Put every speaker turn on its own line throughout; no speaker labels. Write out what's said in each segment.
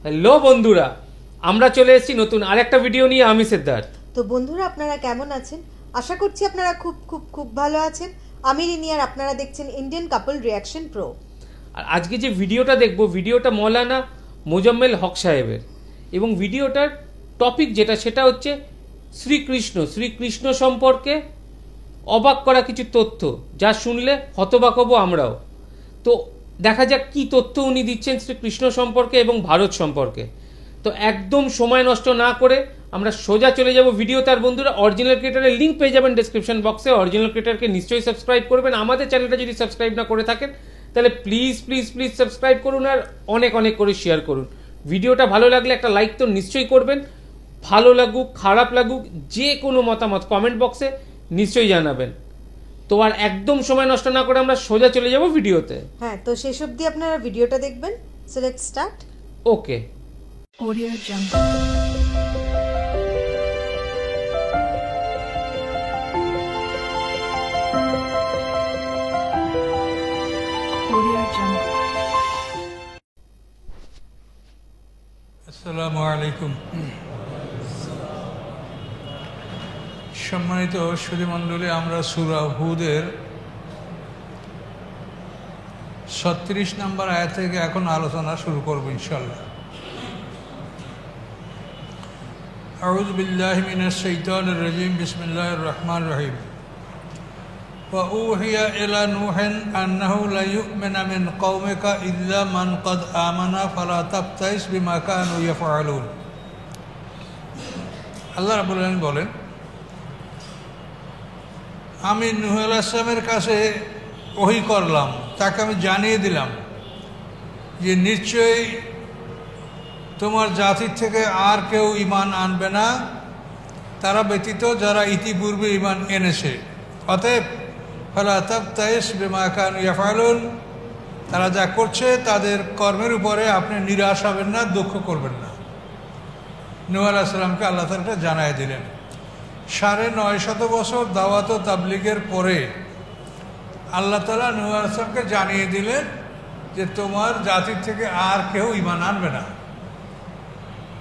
Hello বন্ধুরা, আমরা চলে এসেছি নতুন আরেকটা ভিডিও নিয়ে। আমি সিদ্ধার্থ।
তো বন্ধুরা, আপনারা কেমন আছেন? আশা করছি আপনারা খুব খুব খুব ভালো আছেন। আমি রিনি, আর আপনারা দেখছেন ইন্ডিয়ান কাপল রিয়াকশন প্রো।
আর আজকে যে ভিডিওটা দেখবো, ভিডিওটা মৌলানা মোজাম্মেল হক সাহেবের, এবং ভিডিওটার টপিক সেটা হচ্ছে শ্রীকৃষ্ণ সম্পর্কে অবাক করা কিছু তথ্য, যা শুনলে হতবাক হব আমরাও। তো দেখা যাক কি তথ্য উনি দিচ্ছেন শ্রীকৃষ্ণ সম্পর্কে এবং ভারত সম্পর্কে। তো একদম সময় নষ্ট না করে আমরা সোজা চলে যাব ভিডিওতে। আর বন্ধুরা, অরিজিনাল ক্রিয়েটারের লিঙ্ক পেয়ে যাবেন ডেসক্রিপশন বক্সে। অরিজিনাল ক্রিয়েটারকে নিশ্চয়ই সাবস্ক্রাইব করবেন। আমাদের চ্যানেলটা যদি সাবস্ক্রাইব না করে থাকেন তাহলে প্লিজ প্লিজ প্লিজ সাবস্ক্রাইব করুন, আর অনেক অনেক করে শেয়ার করুন। ভিডিওটা ভালো লাগলে একটা লাইক তো নিশ্চয়ই করবেন। ভালো লাগুক খারাপ লাগুক, যে কোনো মতামত কমেন্ট বক্সে নিশ্চয়ই জানাবেন। তো আর একদম সময় নষ্ট না করে আমরা সোজা চলে যাব ভিডিওতে।
হ্যাঁ, তো শেষ অবধি আপনারা ভিডিওটা দেখবেন। So let's start.
Okay.
Audio Jungle. Audio Jungle.
আসসালামু আলাইকুম। সম্মানিত সুধীমণ্ডলী, আমরা সূরা হুদের 36 নম্বর আয়াত থেকে এখন আলোচনা শুরু করব ইনশাআল্লাহ। আউযু বিল্লাহি মিনাশ শাইতানির রাজীম। বিসমিল্লাহির রহমানির রহিম। ওয়া উহিয়া ইলা নূহিন আন্নাহু লা ইউমিনা মিন কওমিকা ইল্লা মান ক্বাদ আমানা ফালা তাবতাইস বিমা কানু ইয়াফআলুন। আল্লাহ রাব্বুল আলামিন বলেন, আমি নূহ আলাইহিস সালামের কাছে ওহী করলাম, তাকে আমি জানিয়ে দিলাম যে নিশ্চয়ই তোমার জাতির থেকে আর কেউ ঈমান আনবে না তারা ব্যতীত যারা ইতিপূর্বে ঈমান এনেছে। অতএব ফালা তাবতাইস বিমা কানু ইয়াফআলুন, তারা যা করছে তাদের কর্মের উপরে আপনি নিরাশ হবেন না, দুঃখ করবেন না। নূহ আলাইহিস সালামকে আল্লাহ তাআলা জানায় দিলেন। 950 বছর দাওয়াত ও তাবলীগের পরে আল্লাহ তাআলা নূহ আলাইহিস সালামকে জানিয়ে দিলেন যে তোমার জাতির থেকে আর কেউ ঈমান আনবে না।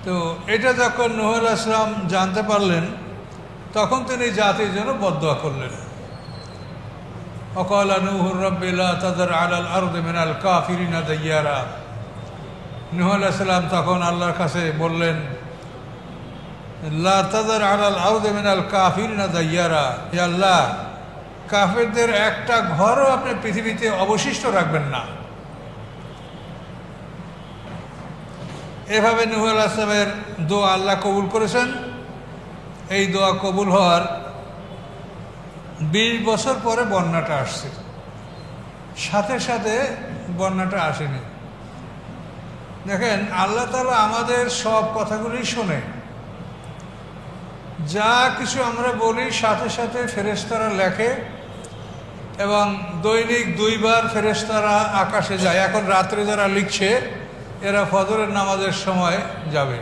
তো এটা যখন নূহ আলাইহিস সালাম জানতে পারলেন, তখন তিনি জাতির জন্য বদদোয়া করলেন। ওয়াকালা নূহুর রাব্বি লা তাযার আলাল আরদি মিনাল কাফিরিনা দাইয়ারা। নূহ আলাইহিস সালাম তখন আল্লাহর কাছে বললেন, লা তাযার আলাল আরদি মিনাল কাফিরিনা দাইয়ারা, হে আল্লাহ, কাফেরদের একটা ঘরও আপনি পৃথিবীতে অবশিষ্ট রাখবেন না। এভাবে নূহ আলাইহিস সালামের দোয়া আল্লাহ কবুল করেছেন। এই দোয়া কবুল হওয়ার 20 বছর পরে বন্যাটা আসছে, সাথে সাথে বন্যাটা আসেনি। দেখেন, আল্লাহ তাআলা আমাদের সব কথাগুলি শোনে। যা কিছু আমরা বলি সাথে সাথে ফেরেশতারা লেখে, এবং দৈনিক 2 বার ফেরেশতারা আকাশে যায়। এখন রাত্রে যারা লিখছে এরা ফজরের নামাজের সময় যাবে,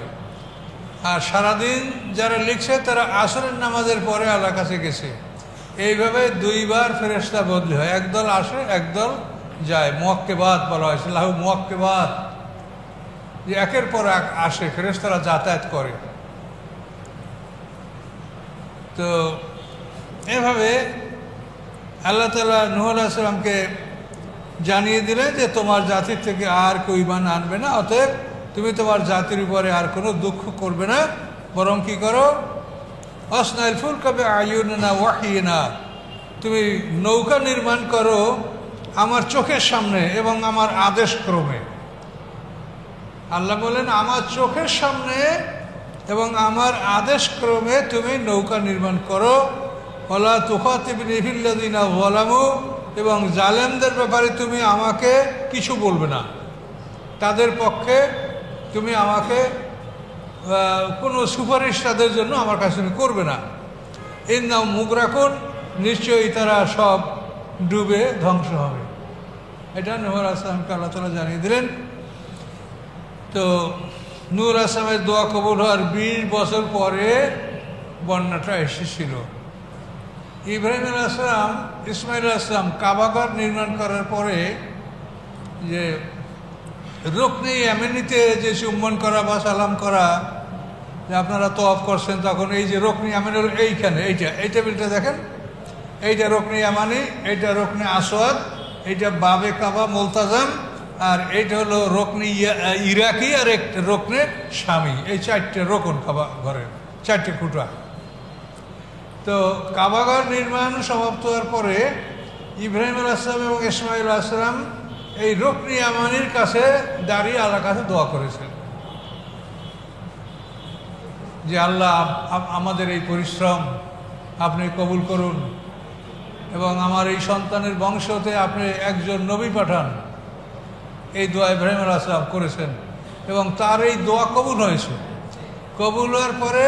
আর সারাদিন যারা লিখছে তারা আসরের নামাজের পরে আল্লাহর কাছে গেছে। এইভাবে 2 বার ফেরেশতা বদলি হয়, একদল আসে একদল যায়। মুআক্কিবাত বলা হয়েছে, লাহু মুআক্কিবাত, যে একের পর এক আসে, ফেরেশতারা যাতায়াত করে। তো এভাবে আল্লাহ তাআলা নূহ আলাইহিস সালামকে জানিয়ে দিলেন যে তোমার জাতির থেকে আর কেউ ঈমান আনবে না। অতএব তুমি তোমার জাতির উপরে আর কোনো দুঃখ করবে না, বরং কি করো, আসনাইল ফুলকা বিআয়ুনিনা ওয়াহিয়িনা, তুমি নৌকা নির্মাণ করো আমার চোখের সামনে এবং আমার আদেশ ক্রমে। আল্লাহ বলেন, আমার চোখের সামনে এবং আমার আদেশ ক্রমে তুমি নৌকা নির্মাণ করো। ওয়ালা তুখাতিবনি ফিল্লাযিনা যালামু, এবং জালেমদের ব্যাপারে তুমি আমাকে কিছু বলবে না, তাদের পক্ষে তুমি আমাকে কোনো সুপারিশ তাদের জন্য আমার কাছে তুমি করবে না। ইন্নাহুম মুগরাকুন, নিশ্চয়ই তারা সব ডুবে ধ্বংস হবে। এটা নূহ আলাইহিস সালামকে আল্লাহ তাআলা জানিয়ে দিলেন। তো নূহ আলাইহিস সালামের দোয়া কবুল হওয়ার 20 বছর পরে বন্যাটা এসেছিল। ইব্রাহিম আলাইহিস সালাম, ইসমাঈল আলাইহিস সালাম কাবাঘর নির্মাণ করার পরে যে রুকনে ইয়ামানিতে যে চুম্বন করা বা সালাম করা, যে আপনারা তওয়াফ করছেন তখন এই যে রুকনে ইয়ামানের এইখানে এই টেবিলটা দেখেন, এইটা রুকনে ইয়ামানি, এইটা রুকনে আসওয়াদ, এইটা বাবে কাবা মুলতাজাম, আর এইটা হলো রুকনে ইরাকি, আর একটা রুকনে শামি। এই 4টে রোকন কাবা ঘরের 4টে খুঁটা। তো কাবাঘর নির্মাণ সমাপ্ত হওয়ার পরে ইব্রাহিম আলাইহিস সালাম এবং ইসমাঈল আলাইহিস সালাম এই রুকনে ইয়ামানির কাছে দাঁড়িয়ে আল্লাহর কাছে দোয়া করেছেন যে আল্লাহ, আমাদের এই পরিশ্রম আপনি কবুল করুন এবং আমার এই সন্তানের বংশতে আপনি একজন নবী পাঠান। এই দোয়া ইব্রাহিম আলাইহিস সালাম করেছেন এবং তার এই দোয়া কবুল হয়েছে। কবুল হওয়ার পরে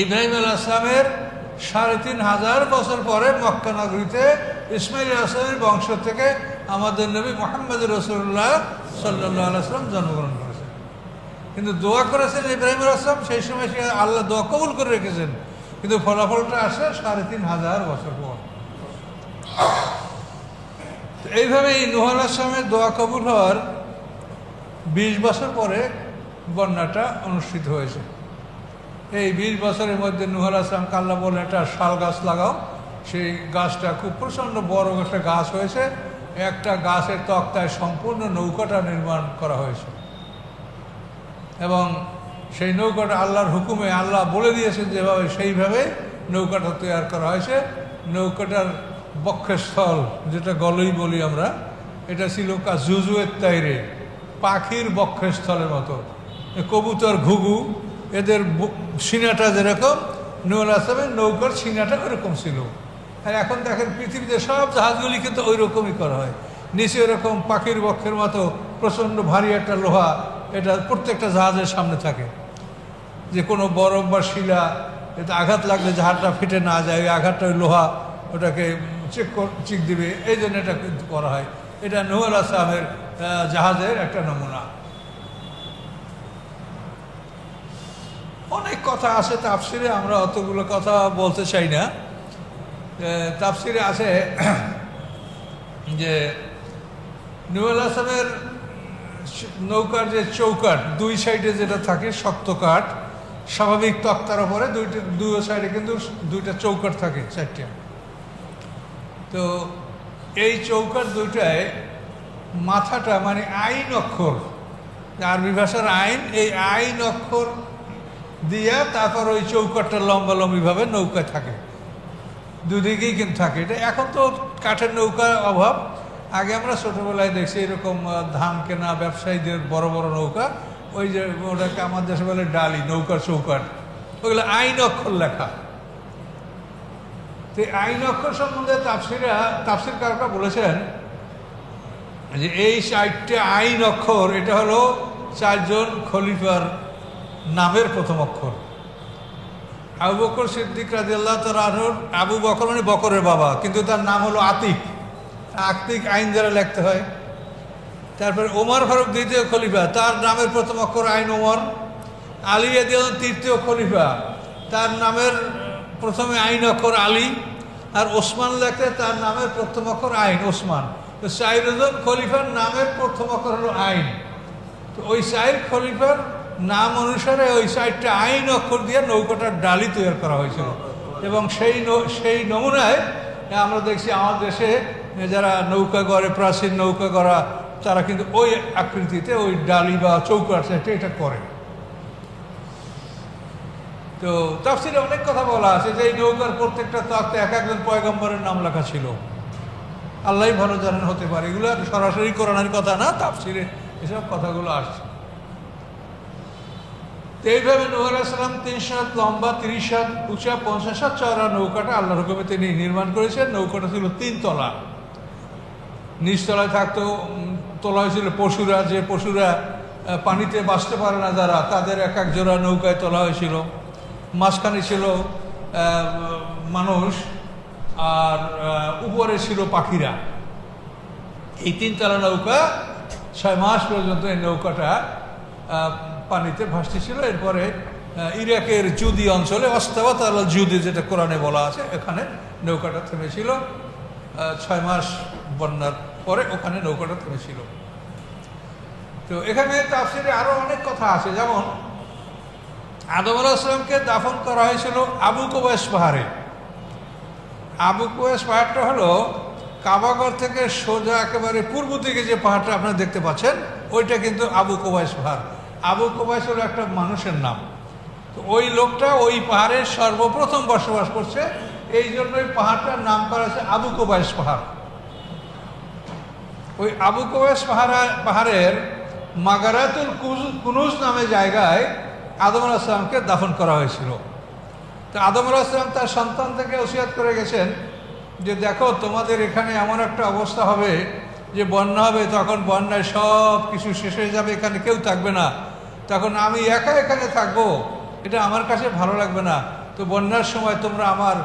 ইব্রাহিম আলাইহিস সালামের 3500 বছর পরে মক্কা নগরীতে ইসমাঈল আলাইহিস সালামের বংশ থেকে আমাদের নবী মুহাম্মদ রাসূলুল্লাহ সাল্লাল্লাহু আলাইহি ওয়াসাল্লাম জন্মগ্রহণ করেছেন। কিন্তু দোয়া করেছেন ইব্রাহিম আলাইহিস সালাম, সেই সময় সে আল্লাহ দোয়া কবুল করে রেখেছেন, কিন্তু ফলাফলটা আসে 3500 বছর পর। এইভাবে এই নূহ আলাইহিস সালামের দোয়া কবুল হওয়ার 20 বছর পরে বন্যাটা অনুষ্ঠিত হয়েছে। এই 20 বছরের মধ্যে নূহ আলাইহিস সালামকে আল্লাহ বলে একটা শাল গাছ লাগাও। সেই গাছটা খুব প্রচণ্ড বড় একটা গাছ হয়েছে, একটা গাছের তক্তায় সম্পূর্ণ নৌকাটা নির্মাণ করা হয়েছে এবং সেই নৌকাটা আল্লাহর হুকুমে আল্লাহ বলে দিয়েছেন যেভাবে সেইভাবে নৌকাটা তৈরি করা হয়েছে। নৌকাটার বক্ষস্থল, যেটা গলই বলি আমরা, এটা ছিল জুজুয়ের তাইরে, পাখির বক্ষস্থলের মতো। কবুতর, ঘুঘু, এদের সিনাটা যেরকম, নূহ আলাইহিস সালামের নৌকার সিনাটা ওরকম ছিল। আর এখন দেখেন পৃথিবীতে সব জাহাজগুলিকে তো ওই রকমই করা হয়, নিচে এরকম পাখির বক্ষের মতো প্রচণ্ড ভারী একটা লোহা, এটা প্রত্যেকটা জাহাজের সামনে থাকে, যে কোনো বরফ বা শিলা এতে আঘাত লাগলে জাহাজটা ফেটে না যায়, ওই আঘাতটা ওই লোহা ওটাকে চিক দিবে, এই জন্য এটা কিন্তু করা হয়। এটা নূহ আলাইহিস সালামের জাহাজের একটা নমুনা। অনেক কথা আছে তাফসিরে, আমরা অতগুলো কথা বলতে চাই না। তাফসিরে আছে যে নূহ আলাইহিস সালামের নৌকার যে চৌকাঠ, দুই সাইডে যেটা থাকে শক্ত কাঠ, স্বাভাবিক তক্তার ওপরে দুই সাইডে কিন্তু দুইটা চৌকাঠ থাকে, 4টে। তো এই চৌকাঠ দুইটায় মাথাটা মানে আইন অক্ষর, আরবি ভাষার আইন, এই আইন অক্ষর দিয়া তারপর ওই চৌকাঠটা লম্বালম্বিভাবে নৌকায় থাকে, দুদিকেই কিন্তু থাকে। এটা এখন তো কাঠের নৌকার অভাব, আগে আমরা ছোটোবেলায় দেখছি এরকম ধান কেনা ব্যবসায়ীদের বড় বড় নৌকা, ওই যে ওটাকে আমার দেশে বলে ডালি, নৌকার চৌকাঠ, ওইগুলো আইন অক্ষর লেখা। তো আইন অক্ষর সম্বন্ধে তাফসিরকাররা বলেছেন যে এই 4টে আইন অক্ষর, এটা হলো 4 জন খলিফার নামের প্রথম অক্ষর। আবু বকর সিদ্দিক রাদিয়াল্লাহু তাআলা আনহু, আবু বকর মানে বকরের বাবা, কিন্তু তার নাম হলো আতিক, আতিক আইন যারা লিখতে হয়। তারপরে ওমর ফারুক 2য় খলিফা, তার নামের প্রথম অক্ষর আইন ওমর। আলী রাদিয়াল্লাহু 3য় খলিফা, তার নামের প্রথমে আইন অক্ষর আলী। আর ওসমান লেখতে তার নামের প্রথম অক্ষর আইন, ওসমান। তো 4 জন খলিফার নামের প্রথম অক্ষর হলো আইন। তো ওই 4 খলিফার নাম অনুসারে ওই 4টে আইন অক্ষর দিয়ে নৌকাটার ডালি তৈরি করা হয়েছিল এবং সেই নমুনায় আমরা দেখছি আমার দেশে যারা নৌকা গড়ে, প্রাচীন নৌকা গড়া, তারা কিন্তু ওই আকৃতিতে ওই ডালি বা চৌকাঠ এটা করে। তো তাফসিরে অনেক কথা বলা আছে যে এই নৌকার প্রত্যেকটা তক্তে এক একজন পয়গম্বরের নাম লেখা ছিল। আল্লাহই ভালো জানেন, হতে পারে, এগুলো সরাসরি কোরআনের কথা না, তাফসিরে এসব কথাগুলো আসছে। তো এইভাবে নূহ আলাইহিস সালাম 3 হাত লম্বা, 30 হাত উঁচা, 50 হাত চওড়া নৌকাটা আল্লাহর হুকুমে তিনি নির্মাণ করেছেন। নৌকাটা ছিল 3 তলা, নিচতলায় থাকতো, তলায় ছিল পশুরা, যে পশুরা পানিতে বাঁচতে পারে না যারা, তাদের এক এক জোড়া নৌকায় তোলা হয়েছিল। মাঝখানে ছিল মানুষ, আর উপরে ছিল পাখিরা। এই 3 তলা নৌকা 6 মাস পর্যন্ত এই নৌকাটা পানিতে ভাসতে ছিল। এরপরে ইরাকের জুদি অঞ্চলে, ওয়াস্তাওয়াত আলাল জুদি যেটা কোরআনে বলা আছে, এখানে নৌকাটা থেমেছিল। 6 মাস বন্যার পরে ওখানে নৌকাটা থেমেছিল। তো এখানে তাফসিরে আরো অনেক কথা আছে, যেমন আদম আলাইহিস সালামকে দাফন করা হয়েছিল আবু কুবাইস পাহাড়ে। আবু কুবাইস পাহাড়টা হলো কাবাগর থেকে সোজা একেবারে পূর্ব দিকে যে পাহাড়টা আপনারা দেখতে পাচ্ছেন, ওইটা কিন্তু আবু কুবাইস পাহাড়। আবু কুবাইস হলো একটা মানুষের নাম। তো ওই লোকটা ওই পাহাড়ের সর্বপ্রথম বসবাস করছে, এই জন্যই পাহাড়টার নাম করা হয়েছে আবু কুবাইস পাহাড়। ওই আবু কুবাইস পাহাড়ের মাগারাতুল কুনুজ নামে জায়গায় আদম আলাইহিস সালামকে দাফন করা হয়েছিল। তো আদম আলাইহিস সালাম তার সন্তান থেকে ওসিয়ত করে গেছেন যে দেখো, তোমাদের এখানে এমন একটা অবস্থা হবে যে বন্যা হবে, তখন বন্যায় সব কিছু শেষ হয়ে যাবে, এখানে কেউ থাকবে না, তখন আমি একা এখানে থাকবো, এটা আমার কাছে ভালো লাগবে না। তো বন্যার সময় তোমরা আমার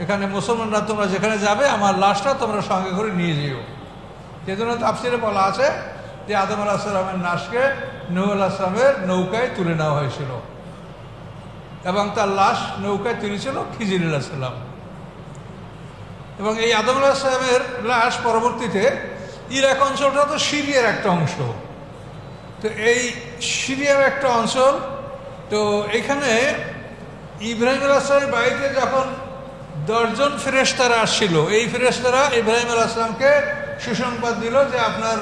এখানে মুসলমানরা তোমরা যেখানে যাবে আমার লাশটা তোমরা সঙ্গে করে নিয়ে যেও। সেজন্য তাফসিরে বলা আছে যে আদম আলাইহিস সালামের লাশকে নূহ আলাইহিস সালামের নৌকায় তুলে নেওয়া হয়েছিল এবং তার লাশ নৌকায় তুলেছিল খিজির আলাইহিস সালাম। এবং এই আদম আলাইহিস সালামের লাশ পরবর্তীতে ইরাক অঞ্চলটা তো সিরিয়ার একটা অংশ, তো এই সিরিয়ার একটা অঞ্চল। তো এখানে ইব্রাহিম আলাইহিস সালামের বাড়িতে যখন 10 জন ফেরেশতারা আসছিল, এই ফেরেশতারা ইব্রাহিম আলাইহিস সালামকে সুসংবাদ দিল যে আপনার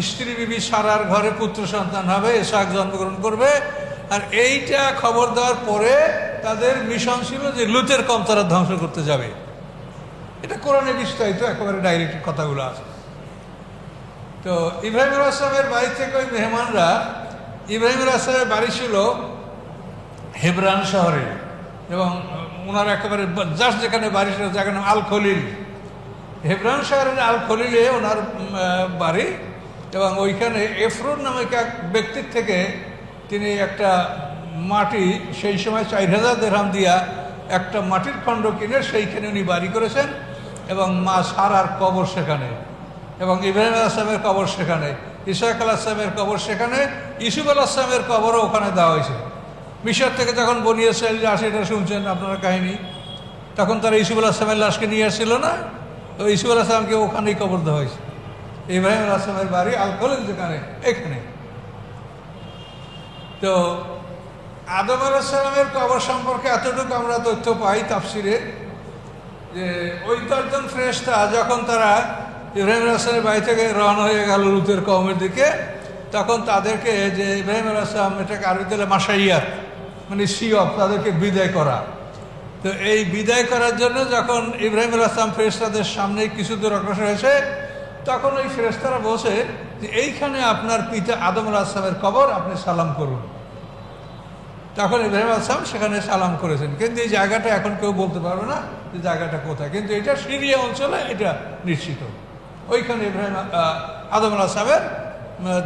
স্ত্রী বিবি সারার ঘরে পুত্র সন্তান হবে, ইসহাক জন্মগ্রহণ করবে। আর এইটা খবর দেওয়ার পরে তাদের মিশন ছিল যে লুতের কওম তারা ধ্বংস করতে যাবে। এটা কোরআনে বিস্তারিত একেবারে ডাইরেক্ট কথাগুলো আছে। তো ইব্রাহিম আলাইহিস সালামের বাড়ি থেকে ওই মেহমানরা, ইব্রাহিম আলাইহিস সালামের বাড়ি ছিল হেবরান শহরে, এবং ওনার একেবারে জাস্ট যেখানে বাড়ি ছিল জায়গার নাম আল খলিল। হেবরান শহরের আল খলিলে ওনার বাড়ি, এবং ওইখানে এফরোন নামক এক ব্যক্তির থেকে তিনি একটা মাটি, সেই সময় 4000 দিরহাম দিয়া একটা মাটির খণ্ড কিনে সেইখানে উনি বাড়ি করেছেন, এবং মা সারার কবর সেখানে, এবং ইব্রাহিম আলাইহিস সালামের কবর সেখানে, ইসহাক আলাইহিস সালামের কবর সেখানে, ইউসুফ আলাইহিস সালামের কবরও ওখানে দেওয়া হয়েছে। মিশর থেকে যখন বনী ইসরাঈল আসে, এটা শুনছেন আপনারা কাহিনী, তখন তারা ইউসুফ আলাইহিস সালামের লাশকে নিয়ে আসছিল না, তো ইউসুফ আলাইহিস সালামকে ওখানেই কবর দেওয়া হয়েছে। ইব্রাহিম আলাইহিস সালামের বাড়ি আল খলিল যেখানে, এখানে। তো আদম আলাইহিস সালামের কবর সম্পর্কে এতটুকু আমরা তথ্য পাই তাফসিরে, যে ওই 10 জন ফেরেশতা যখন তারা ইব্রাহিম আলাইহিস সালামের বাড়ি থেকে রওনা হয়ে গেল লুতের কওমের দিকে, তখন তাদেরকে যে ইব্রাহিম আলাইহিস সালাম, এটাকে আরবিতে মাসাইয়াত মানে সিয়ব, তাদেরকে বিদায় করা। তো এই বিদায় করার জন্য যখন ইব্রাহিম আলাইহিস সালাম ফেরেশতাদের সামনে কিছু দূর অগ্রসর হয়েছে, তখন ওই ফেরেশতারা বলছে যে এইখানে আপনার পিতা আদম আলাইহিস সালামের কবর, আপনি সালাম করুন। তখন ইব্রাহিম আলাইহিস সালাম সেখানে সালাম করেছেন, কিন্তু এই জায়গাটা এখন কেউ বলতে পারবে না যে জায়গাটা কোথায়, কিন্তু এটা সিরিয়া অঞ্চলে এটা নিশ্চিত। ওইখানে আদম আলাইহিস সালামের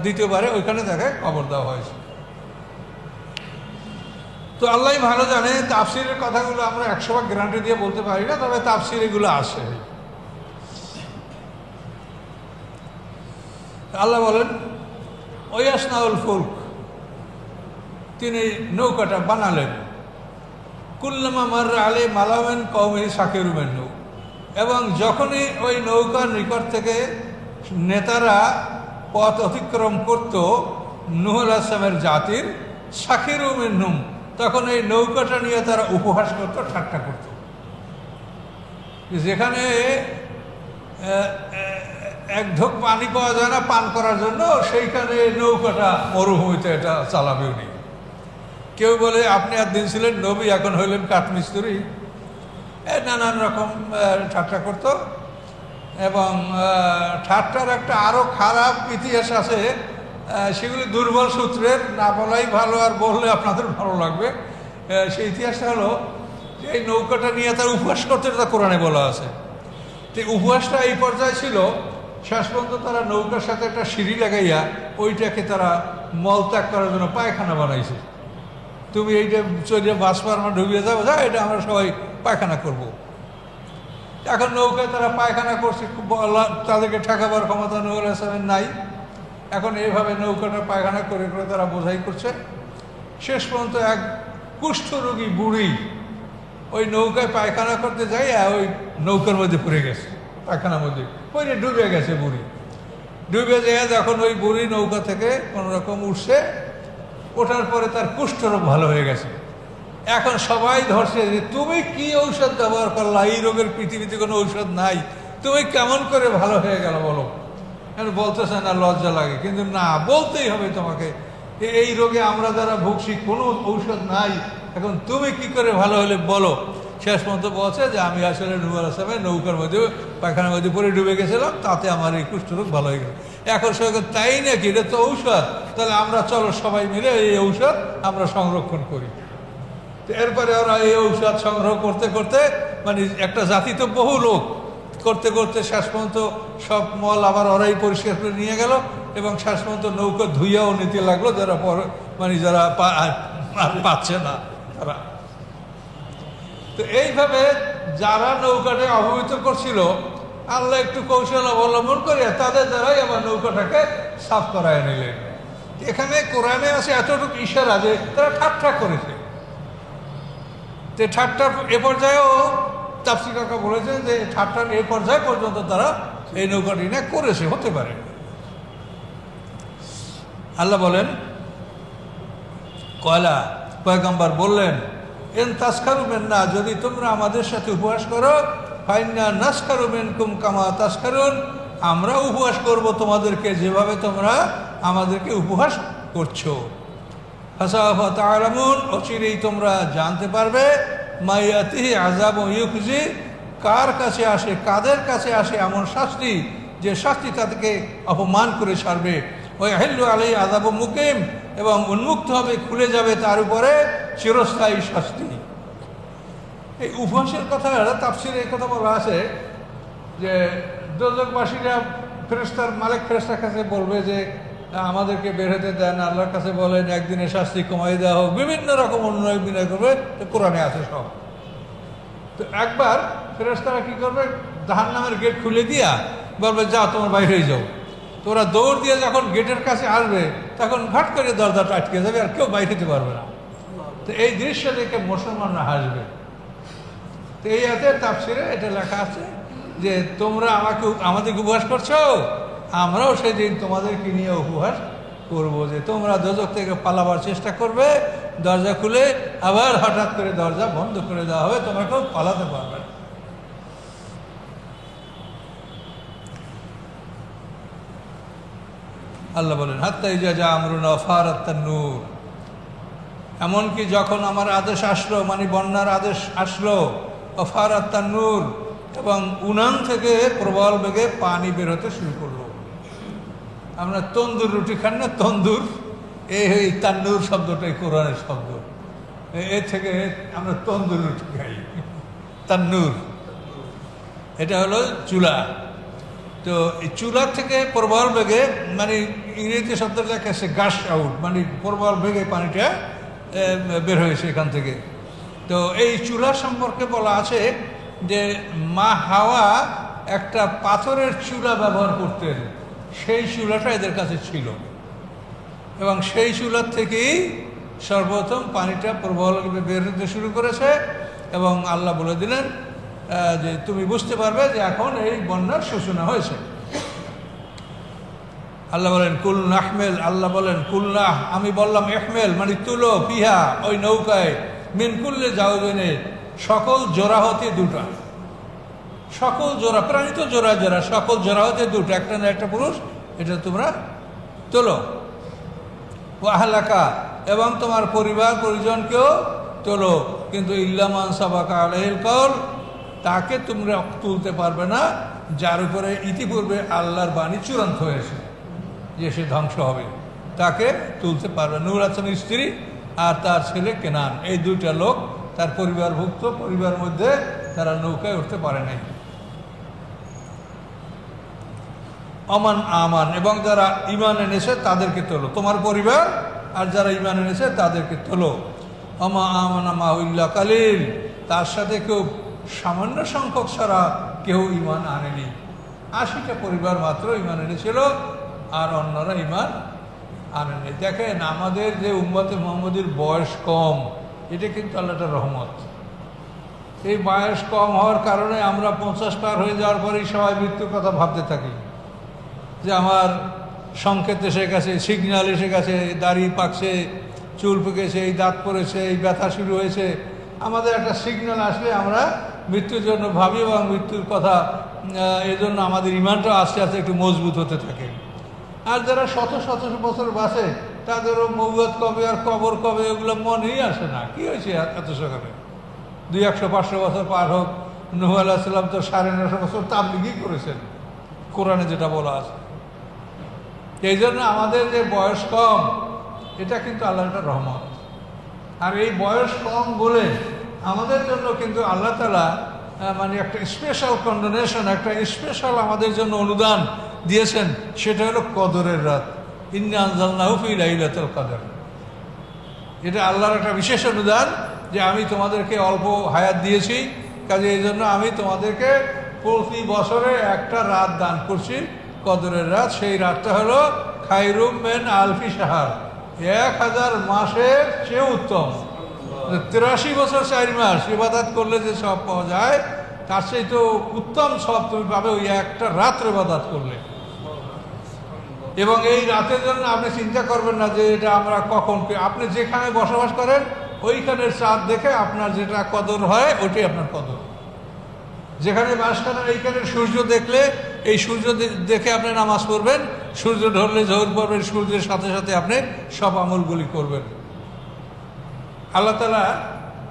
দ্বিতীয়বারে ওইখানে তাকে কবর দেওয়া হয়েছে। তো আল্লাহ ভালো জানে, তাফসিরের কথাগুলো আমরা 100% গ্যারান্টি দিয়ে বলতে পারি না, তবে তাফসির এগুলো আসে। আল্লাহ বলেন ওয়াসনাউল ফুলক, তিনি নৌকাটা বানালেন। কুল্লামা মাররা আলাইহি মালাউমিন কওমিহি সাখিরু মিনহু, এবং যখনই ওই নৌকার নিকট থেকে নেতারা পথ অতিক্রম করত নূহ আলাইহিস সালামের জাতির, সাখিরু মিনহুম, তখন এই নৌকাটা নিয়ে তারা উপহাস করত, ঠাট্টা করত। যেখানে এক ঢোক পানি পাওয়া যায় না পান করার জন্য, সেইখানে নৌকাটা মরুভূমিতে এটা চালাবে উনি। কেউ বলে আপনি একদিন ছিলেন নবী, এখন হইলেন কাঠমিস্ত্রি, নানান রকম ঠাট্টা করত। এবং ঠাট্টার একটা আরও খারাপ ইতিহাস আছে, সেগুলি দুর্বল সূত্রের, না বলাই ভালো, আর বললে আপনাদের ভালো লাগবে। সেই ইতিহাসটা হলো যে এই নৌকাটা নিয়ে তার উপহাস করতে, তা কোরআনে বলা আছে। তো উপহাসটা এই পর্যায়ে ছিল, শেষ পর্যন্ত তারা নৌকার সাথে একটা সিঁড়ি লাগাইয়া ওইটাকে তারা মলত্যাগ করার জন্য পায়খানা বানাইছে। তুমি এইটা চলে বাঁচবার আমরা ডুবিয়ে যাবো, যা এটা আমরা সবাই পায়খানা করব। এখন নৌকায় তারা পায়খানা করছে, তাদেরকে ঠেকাবার ক্ষমতা নূহ আলাইহিস সালামের নাই। এখন এইভাবে নৌকাটা পায়খানা করে করে তারা বোঝাই করছে। শেষ পর্যন্ত এক কুষ্ঠরোগী বুড়ি ওই নৌকায় পায়খানা করতে যাই, ওই নৌকার মধ্যে পড়ে গেছে, পায়খানার মধ্যে পড়ে ডুবে গেছে বুড়ি। ডুবে যেয়ে যখন ওই বুড়ি নৌকা থেকে কোনো রকম উঠছে, ওঠার পরে তার কুষ্ঠরোগ ভালো হয়ে গেছে। এখন সবাই ধরছে যে তুমি কি ঔষধ ব্যবহার করলা, এই রোগের পৃথিবীতে কোনো ঔষধ নাই, তুমি কেমন করে ভালো হয়ে গেল বলো। বলতেছে না, লজ্জা লাগে, কিন্তু না, বলতেই হবে তোমাকে, এই রোগে আমরা যারা ভুগছি কোনো ঔষধ নাই, এখন তুমি কি করে ভালো হলে বলো। শেষ পর্যন্ত বলছে যে আমি আসলে নূহ আলাইহিস সালামের নৌকার মধ্যে পায়খানার মধ্যে পরে ডুবে গেছিলাম, তাতে আমার এই কুষ্ঠরোগ ভালো হয়ে গেল। এখন সে তাই নাকি, এটা তো ঔষধ, তাহলে আমরা চলো সবাই মিলে এই ঔষধ আমরা সংরক্ষণ করি। তো এরপরে ওরা এই ঔষধ সংগ্রহ করতে করতে, মানে একটা জাতি তো বহু লোক, করতে করতে শেষ পর্যন্ত সব মল আবার ওরাই পরিষ্কার করে নিয়ে গেল, এবং শেষ পর্যন্ত নৌকা ধুইয়াও নিতে লাগলো যারা মানে যারা পাচ্ছে না তারা। তো এইভাবে যারা নৌকাটা অবহিত করছিল, আল্লাহ একটু কৌশল অবলম্বন করে তাদের দ্বারাই আবার নৌকাটাকে সাফ করায় নিলেন। এখানে কোরআনে আছে এতটুকু ইশারা যে তারা ঠাট্টা করেছে। যে ঠাট্টার এ পর্যায়েও তাফসীর কাকা বলেছেন যে ঠাট্টার এই পর্যায় পর্যন্ত তারা এই নৌকাটি না করেছে, হতে পারে। আল্লাহ বলেন, কয়লা পয়গম্বর বললেন, এন তাসখারু মিন্না, যদি তোমরা আমাদের সাথে উপহাস করো, ফাইন্না নাসখারু মিনকুম কামা তাসখারুন, আমরা উপহাস করব তোমাদেরকে যেভাবে তোমরা আমাদেরকে উপহাস করছো। ফাসাওফা তা'লামুন, অচিরেই তোমরা জানতে পারবে, মাইয়াতিহি আযাবুন ইউখজি, কার কাছে আসে, কাদের কাছে আসে এমন শাস্তি যে শাস্তি তাদেরকে অপমান করে ছাড়বে। ওই হিল্লু আলাইহি আযাবুন মুকিম, এবং উন্মুক্ত হবে, খুলে যাবে তার উপরে চিরস্থায়ী শাস্তি। এই উপহাসের কথা তাফসীরে এই কথা বলা আছে যে দোজখবাসীরা ফেরেশতার মালিক ফেরেশতার কাছে বলবে যে আমাদেরকে বের হতে দেন, আল্লাহর কাছে বলেন একদিনে শাস্তি কমাই দেওয়া হোক, বিভিন্ন রকম অন্যায় বিনয় করবে, কোরআনে আছে সব। তো একবার ফেরেশতারা কি করবে, জাহান্নামের গেট খুলে দিয়া বলবে যাও তোমার বাইরে হয়ে যাও। তো ওরা দৌড় দিয়ে যখন গেটের কাছে আসবে তখন ঘাট করে দরজাটা আটকে যাবে, আর কেউ বাইরে হতে পারবে না। তো এই দৃশ্য দেখে মুসলমানরা হাসবে। তো এই আয়াতে তাফসীরে এটা লেখা আছে যে তোমরা আমাদেরকে উপহাস করছো, আমরাও সেদিন তোমাদেরকে নিয়ে উপহাস করবো, যে তোমরা দোজখ থেকে পালাবার চেষ্টা করবে, দরজা খুলে আবার হঠাৎ করে দরজা বন্ধ করে দেওয়া হবে, তোমরা কেউ পালাতে পারবে না। আল্লাহ বলেন, হাত্তা ইজা জা আমরুনা ফারাত তান্নুর, এমনকি যখন আমার আদেশ আসলো, মানে বন্যার আদেশ আসলো, ফারাত তান্নুর, এবং উনান থেকে প্রবল বেগে পানি বের হতে শুরু করলো। আমরা তন্দুর রুটি খান না, তন্দুর, এই তান্নুর শব্দটাই কোরআনের শব্দ, এ থেকে আমরা তন্দুর রুটি খাই। তান্নুর এটা হলো চুলা। তো এই চুলার থেকে প্রবল বেগে, মানে ইংরেজিতে শব্দটা লেখা আছে গাশ আউট, মানে প্রবল বেগে পানিটা বের হয়েছে এখান থেকে। তো এই চুলা সম্পর্কে বলা আছে যে মা হাওয়া একটা পাথরের চুলা ব্যবহার করতেন, সেই চুলাটা এদের কাছে ছিল, এবং সেই চুলার থেকেই সর্বপ্রথম পানিটা প্রবল বের হতে শুরু করেছে। এবং আল্লাহ বলে দিলেন যে তুমি বুঝতে পারবে যে এখন এই বন্যার সূচনা হয়েছে। আল্লাহ বলেন কুল নাহমেল, আল্লাহ বলেন কুল্লাহ, আমি বললাম ইহমেল, মানে তুলো, ফিহা ওই নৌকায়, মিন কুল্লে জাওজাইনে, সকল জোড়া হতে দুটা, সকল জোড়া, প্রাণী তো জোড়া জোড়া, সকল জোড়া হতে দুটো, একটা না একটা পুরুষ, এটা তোমরা তোলো। ও আহলাকা, এবং তোমার পরিবার পরিজনকেও তোলো, কিন্তু ইল্লামান সাবাকা আলাইহিল কওল, তাকে তোমরা তুলতে পারবে না যার উপরে ইতিপূর্বে আল্লাহর বাণী চূড়ান্ত হয়েছে যে সে ধ্বংস হবে, তাকে তুলতে পারবে। নূহ আলাইহিস স্ত্রী আর তার ছেলে কেনান, এই দুইটা লোক তার পরিবারভুক্ত, পরিবার মধ্যে তারা নৌকায় উঠতে পারে নাই। অমান আমান, এবং যারা ঈমান এনেছে তাদেরকে তোলো, তোমার পরিবার আর যারা ঈমান এনেছে তাদেরকে তোলো। অমা আমানা মাহু ইল্লা কালিল, তার সাথে কেউ সামান্য সংখ্যক ছাড়া কেউ ঈমান আনেনি। 80টা পরিবার মাত্র ঈমান এনেছিল, আর অন্যরা ঈমান আনেনি। দেখেন আমাদের যে উম্মতে মুহাম্মদীর বয়স কম, এটা কিন্তু আল্লাহর রহমত। এই বয়স কম হওয়ার কারণে আমরা 50 পার হয়ে যাওয়ার পরেই সবাই মৃত্যুর কথা ভাবতে থাকি। যে আমার সংকেত এসে গেছে, সিগন্যাল এসে গেছে, দাড়ি পাকছে, চুল পেকেছে, এই দাঁত পড়েছে, এই ব্যথা শুরু হয়েছে, আমাদের একটা সিগন্যাল আসলে আমরা মৃত্যুর জন্য ভাবি এবং মৃত্যুর কথা, এই জন্য আমাদের ইমানটা আস্তে আস্তে একটু মজবুত হতে থাকে। আর যারা শত শত বছর বাঁচে তাদেরও মৌত কবে আর কবর কবে এগুলো মনেই আসে না। কি হয়েছে এত সকালে? 200-500 বছর পার হোক, নূহ আলাইহিস সালাম তো 950 বছর তাবলীগই করেছেন, কোরআনে যেটা বলা আছে। এই জন্য আমাদের যে বয়স কম, এটা কিন্তু আল্লাহর একটা রহমত। আর এই বয়স কম বলে আমাদের জন্য কিন্তু আল্লাহ তাআলা মানে একটা স্পেশাল কন্ডোনেশন, একটা স্পেশাল আমাদের জন্য অনুদান দিয়েছেন, সেটা হলো কদরের রাত। ইন্না আনজালনাহু ফি লাইলাতুল কদর। এটা আল্লাহর একটা বিশেষ অনুদান যে আমি তোমাদেরকে অল্প হায়াত দিয়েছি, কাজে এই জন্য আমি তোমাদেরকে প্রতি বছরে একটা রাত দান করছি, কদরের রাত। সেই রাতটা হলো খায়রুম মিন আলফি শাহর, 1000 মাসের চেয়ে উত্তম। 83 বছর 4 মাস ইবাদত করলে যে সব পাওয়া যায়, তার চেয়ে তো উত্তম সব তুমি পাবে ওই একটা রাত্রে ইবাদত করলে। এবং এই রাতের জন্য আপনি চিন্তা করবেন না যে এটা আমরা কখন, আপনি যেখানে বসবাস করেন ওইখানের চাঁদ দেখে আপনার যেটা কদর হয় ওইটাই আপনার কদর। যেখানে বাস করেন এইখানে সূর্য দেখলে এই সূর্য দেখে আপনি নামাজ পড়বেন, সূর্য ধরলে জোহর পড়বেন, সূর্যের সাথে সাথে আপনি সব আমলগুলি করবেন। আল্লাহ তাআলা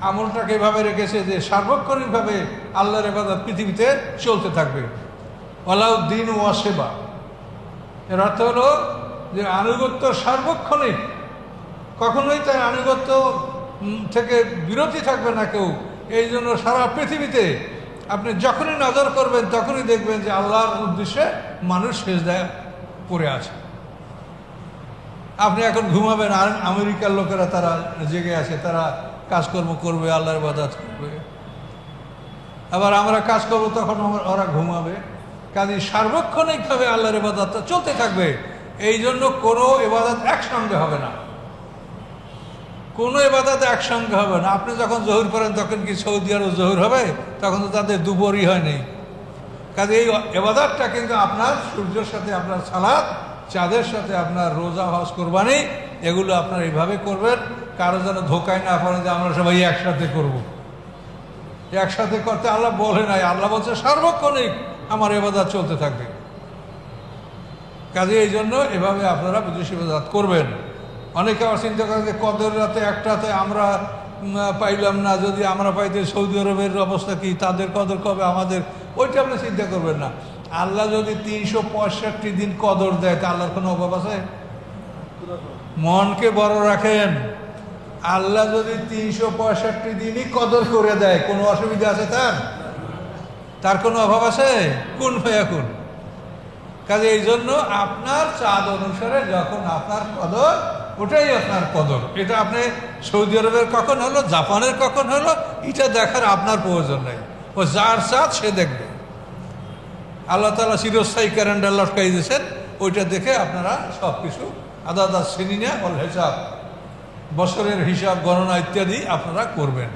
আমলটাকে এভাবে রেখেছে যে সার্বক্ষণিকভাবে আল্লাহর ইবাদত পৃথিবীতে চলতে থাকবে। আলাউদ্দিন ওয়াসেবা, এর অর্থ হলো যে আনুগত্য সার্বক্ষণিক, কখনোই তার আনুগত্য থেকে বিরতি থাকবে না কেউ। এই জন্য সারা পৃথিবীতে আপনি যখনই নজর করবেন তখনই দেখবেন যে আল্লাহর উদ্দেশ্যে মানুষ সেজদায় পড়ে আছে। আপনি এখন ঘুমাবেন, আর আমেরিকার লোকেরা তারা জেগে আছে, তারা কাজকর্ম করবে, আল্লাহর ইবাদত করবে। আবার আমরা কাজ করবো তখন ওরা ঘুমাবে। কাজে সার্বক্ষণিকভাবে আল্লাহর ইবাদতটা চলতে থাকবে। এই জন্য কোনো ইবাদত একসঙ্গে হবে না, কোনো ইবাদত একসঙ্গে হবে না। আপনি যখন জোহর করেন তখন কি সৌদি আরব জোহর হবে? তখন তো তাদের দুপুরই হয়নি। কাজে এই ইবাদতটা কিন্তু আপনার সূর্যের সাথে আপনার সালাত, চাঁদের সাথে আপনার রোজা, হজ, কোরবানি, এগুলো আপনার এইভাবে করবেন। কারো যেন ধোকায় না পড়ে যে আমরা সবাই একসাথে করব। একসাথে করতে আল্লাহ বলে নাই, আল্লাহ বলছে সার্বক্ষণিক আমার ইবাদত চলতে থাকবে। কাজে এই জন্য এভাবে আপনারা বিদেশ ইবাদত করবেন। অনেকে আবার চিন্তা করেন যে কদর রাতে একটাতে আমরা পাইলাম না, যদি আমরা পাইতে সৌদি আরবের অবস্থা কি, তাদের কদর কবে আমাদের, ওইটা আপনি চিন্তা করবেন না। আল্লাহ যদি 365 দিন কদর দেয় তা আল্লাহর কোনো অভাব আছে? মনকে বড় রাখেন। আল্লাহ যদি 365 দিনই কদর করে দেয়, কোনো অসুবিধা আছে তার? তার কোনো অভাব আছে? কোন ফায়াকুন। কাজে এই জন্য আপনার চাঁদ অনুসারে যখন আপনার কদর, ওটাই আপনার কদর। এটা আপনি সৌদি আরবের কখন হলো, জাপানের কখন হলো, এটা দেখার আপনার প্রয়োজন নেই। ও যার চাঁদ সে দেখবে। আল্লাহ তাআলা চিরস্থায়ী ক্যালেন্ডার লটকাই দিয়েছেন, ওইটা দেখে আপনারা সব কিছু আদা শ্রেণী অল হিসাব, বছরের হিসাব, গণনা ইত্যাদি আপনারা করবেন।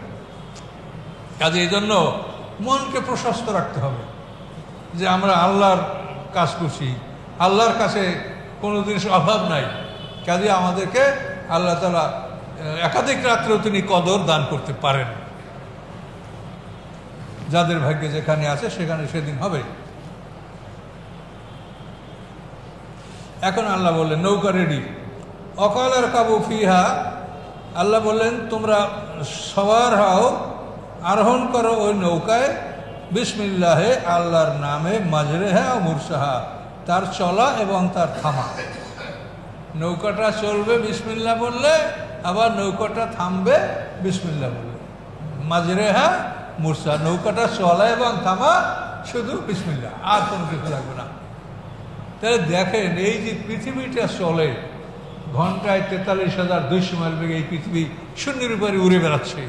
কাজে এই জন্য মনকে প্রশস্ত রাখতে হবে যে আমরা আল্লাহর কাজ করছি, আল্লাহর কাছে কোনো জিনিস অভাব নাই। কাজে আমাদেরকে আল্লাহ তাআলা একাধিক রাত্রেও তিনি কদর দান করতে পারেন। যাদের ভাগ্যে যেখানে আছে সেখানে সেদিন হবে। এখন আল্লাহ বললেন নৌকা রেডি। অকালের কাবু ফিহা, আল্লাহ বললেন তোমরা সবার হও, আরোহণ করো ওই নৌকায়, বিসমিল্লাহে, আল্লাহর নামে, মাজরেহা ও মুরসাহা, তার চলা এবং তার থামা। নৌকাটা চলবে বিসমিল্লাহ বললে, আবার নৌকাটা থামবে বিসমিল্লাহ বললে। মাজরেহা মুরসা, নৌকাটা চলা এবং থামা শুধু বিসমিল্লাহ, আর কোনো কিছু লাগবে না। তাহলে দেখেন এই যে পৃথিবীটা চলে ঘন্টায় 43,200 মাইল বেগে, এই পৃথিবী শূন্যের উপরে উড়ে বেড়াচ্ছে।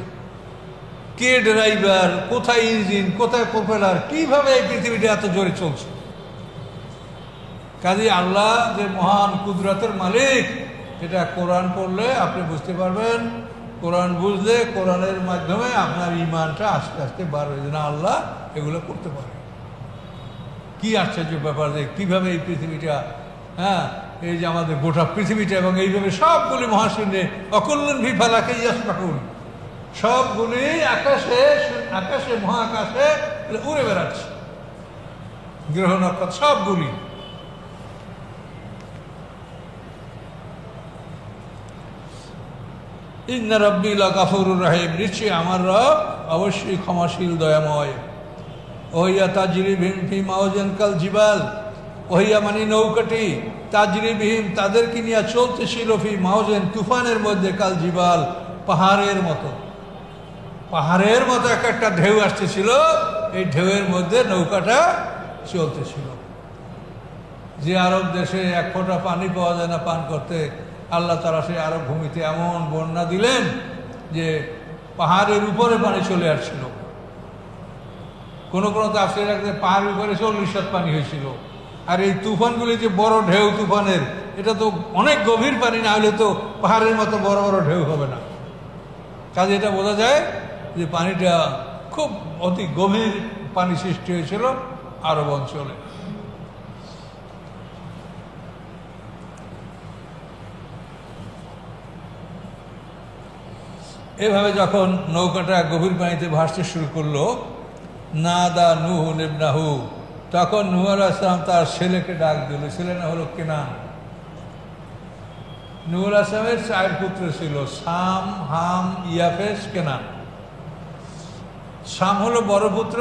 কে ড্রাইভার, কোথায় ইঞ্জিন, কোথায় প্রোপেলার, কিভাবে এই পৃথিবীটা এত জোরে চলছে? কাজে আল্লাহ যে মহান কুদরতের মালিক, এটা কোরআন পড়লে আপনি বুঝতে পারবেন। কোরআন বুঝলে, কোরআনের মাধ্যমে আপনার ইমানটা আস্তে আস্তে বাড়বে যে না, আল্লাহ এগুলো করতে পারে। কি আশ্চর্য ব্যাপার যে কীভাবে এই পৃথিবীটা হ্যাঁ, এই যে আমাদের গোটা পৃথিবীটা এবং এইভাবে সবগুলি মহাশূন্যে অকুল্লন ভিফালাকে ইয়াসমাকুন, সবগুলি আকাশে আকাশে মহাকাশে উড়ে বেড়াচ্ছে, গ্রহ নক্ষত্র সবগুলি। ইন্না রাব্বি লাগাফুরুর রহিম, নিশ্চয়ই আমার রব অবশ্যই ক্ষমাশীল দয়াময়। ওহিয়া তাজরি বিহিম ফি মাওজান কাল জিবাল, ওহিয়া মানে নৌকাটি, তাজরি বিহিম তাদেরকে নিয়ে চলতেছিল, ফি মাওজান তুফানের মধ্যে, কাল জিবাল পাহাড়ের মতো, পাহাড়ের মতো একটা ঢেউ আসতেছিল, এই ঢেউয়ের মধ্যে নৌকাটা চলতেছিল। যে আরব দেশে এক ফোঁটা পানি পাওয়া যায় না পান করতে, আল্লাহ তাআলা সেই আরব ভূমিতে এমন বন্যা দিলেন যে পাহাড়ের উপরে পানি চলে আসছিল। কোনো কোনো তাফসীরে রাখতে পাহাড়ের উপরে 40 হাত পানি হয়েছিল। আর এই তুফানগুলি যে বড় ঢেউ তুফানের, এটা তো অনেক গভীর পানি, না হলে তো পাহাড়ের মতো বড় বড় ঢেউ হবে না। কাজে এটা বোঝা যায় যে পানিটা খুব অতি গভীর পানি সৃষ্টি হয়েছিল আরব অঞ্চলে। এভাবে যখন নৌকাটা গভীর পানিতে ভাসতে শুরু করলো, নাদা নূহ ইবনাহু, তখন নূহ আলাইহিস সালাম তার ছেলেকে ডাক দিল। ছেলে না হলো কেনান। নূহ আলাইহিস সালামের 4 পুত্র ছিল, সাম, হাম, ইয়াফেস, কেনান। সাম হলো বড় পুত্র,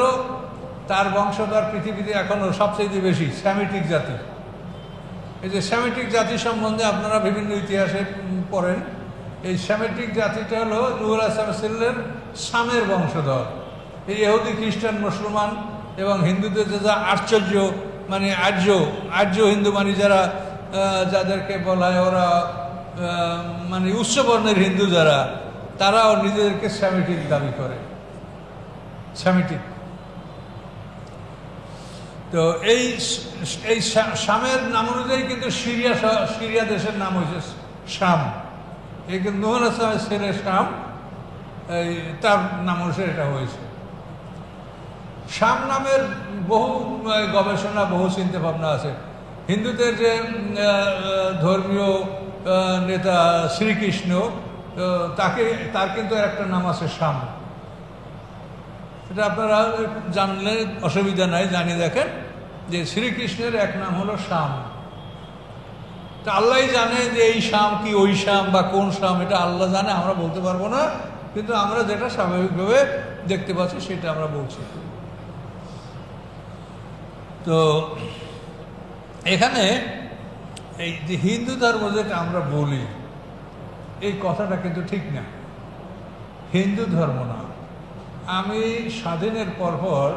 তার বংশধর পৃথিবীতে এখনো সবচেয়ে বেশি, স্যামিটিক জাতি। এই যে স্যামিটিক জাতি সম্বন্ধে আপনারা বিভিন্ন ইতিহাসে পড়েন। এই স্যামিটিক জাতিটা হলো নূহ আলাইহিস সালামের ছেলের সামের বংশধর। এই ইহুদি, খ্রিস্টান, মুসলমান এবং হিন্দুদের যা আশ্চর্য, মানে আর্য হিন্দু, মানে যারা যাদেরকে বলা হয় ওরা মানে উচ্চবর্ণের হিন্দু যারা, তারাও নিজেদেরকে স্যামিটিক দাবি করে, স্যামিটিক। তো এই শামের নাম অনুযায়ী কিন্তু সিরিয়া দেশের নাম হয়েছে শাম। এই কিন্তু নূহ আলাইহিস সালামের ছেলে শাম, এই তার নাম অনুসারে এটা হয়েছে। শাম নামের বহু গবেষণা, বহু চিন্তা ভাবনা আছে। হিন্দুদের যে ধর্মীয় নেতা শ্রীকৃষ্ণ, তার কিন্তু একটা নাম আছে শাম। এটা আপনারা জানলে অসুবিধা নাই, জানিয়ে দেখেন যে শ্রীকৃষ্ণের এক নাম হলো শাম। তা আল্লাহ জানে যে এই শাম কি ওই শাম বা কোন শাম, এটা আল্লাহ জানে, আমরা বলতে পারবো না। কিন্তু আমরা যেটা স্বাভাবিকভাবে দেখতে পাচ্ছি সেটা আমরা বলছি। তো এখানে এই যে হিন্দু ধর্ম যেটা আমরা বলি, এই কথাটা কিন্তু ঠিক না। হিন্দু ধর্ম না। আমি স্বাধীনের পরপর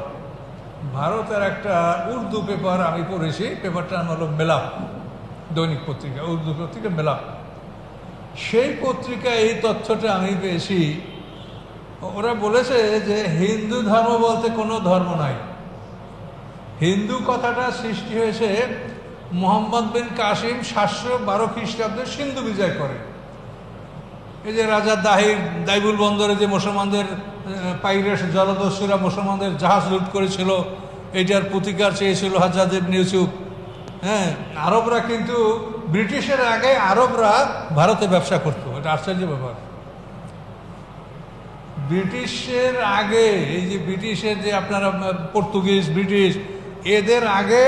ভারতের একটা উর্দু পেপার আমি পড়েছি, পেপারটার নাম হলো মেলাপ, দৈনিক পত্রিকা, উর্দু পত্রিকা মেলাপ। সেই পত্রিকায় এই তথ্যটা আমি পেয়েছি। ওরা বলেছে যে হিন্দু ধর্ম বলতে কোনো ধর্ম নাই। হিন্দু কথাটা সৃষ্টি হয়েছে মোহাম্মদ বিন কাসিম 712 খ্রিস্টাব্দে সিন্ধু বিজয় করে। এই যে রাজা দাইবুল বন্দরে যে মুসলমানদের পাইরেট জলদস্যুরা মুসলমানদের জাহাজ লুট করেছিল, এইটার প্রতিকার চেয়েছিল হাজ্জাজ ইবনে ইউসুফ। হ্যাঁ, আরবরা কিন্তু ব্রিটিশের আগে আরবরা ভারতে ব্যবসা করতো, এটা আশ্চর্য ব্যাপার। ব্রিটিশের আগে, এই যে ব্রিটিশের যে আপনারা পর্তুগিজ, ব্রিটিশ, এদের আগে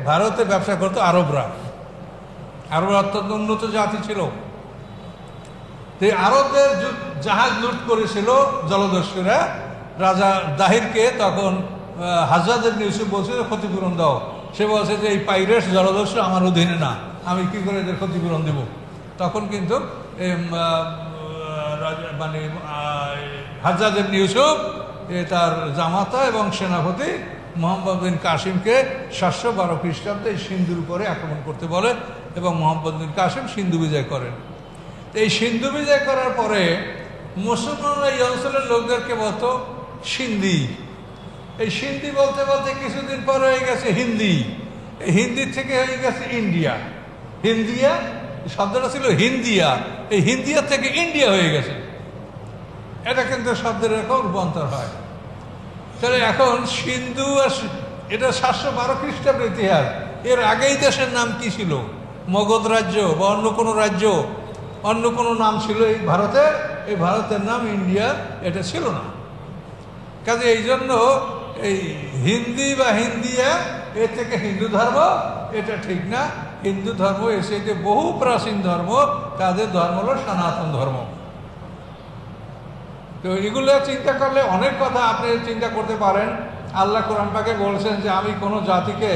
ভারতে ব্যবসা করতো আরবরা। আরবরা অত্যন্ত উন্নত জাতি ছিল। আরবদের জাহাজ লুট করেছিল জলদস্যুরা রাজা দাহিরকে। তখন হাজ্জাজ ইবনে ইউসুফ বলছিল ক্ষতিপূরণ দাও। সে বলছে যে এই পাইরেটস জলদস্যু আমার অধীনে না, আমি কি করে এদের ক্ষতিপূরণ দেব। তখন কিন্তু মানে হাজ্জাজ ইবনে ইউসুফ তার জামাতা এবং সেনাপতি মোহাম্মদ বিন কাসিমকে 712 খ্রিস্টাব্দে সিন্ধুর উপরে আক্রমণ করতে বলে এবং মোহাম্মদ বিন কাসিম সিন্ধু বিজয় করেন। এই সিন্ধু বিজয় করার পরে মুসলমানরা এই অঞ্চলের লোকদেরকে বলতো সিন্ধি। এই সিন্ধি বলতে বলতে কিছুদিন পরে হয়ে গেছে হিন্দি। এই হিন্দির থেকে হয়ে গেছে ইন্ডিয়া। হিন্দিয়া শব্দটা ছিল হিন্দিয়া, এই হিন্দিয়া থেকে ইন্ডিয়া হয়ে গেছে। এটা কিন্তু শব্দের এরকম রূপান্তর হয়। তাহলে এখন সিন্ধু আর এটা 712 খ্রিস্টাব্দের ইতিহাস। এর আগেই দেশের নাম কি ছিল? মগধ রাজ্য বা অন্য কোনো রাজ্য, অন্য কোনো নাম ছিল এই ভারতের, এই ভারতের নাম ইন্ডিয়া এটা ছিল না। কাজে এই জন্য এই হিন্দি বা হিন্দিয়া এর থেকে হিন্দু ধর্ম এটা ঠিক না। হিন্দু ধর্ম এসে যে বহু প্রাচীন ধর্ম, তাদের ধর্ম হলো সনাতন ধর্ম। তো এগুলো চিন্তা করলে অনেক কথা আপনি চিন্তা করতে পারেন। আল্লাহ কোরআন পাকে বলছেন যে আমি কোনো জাতিকে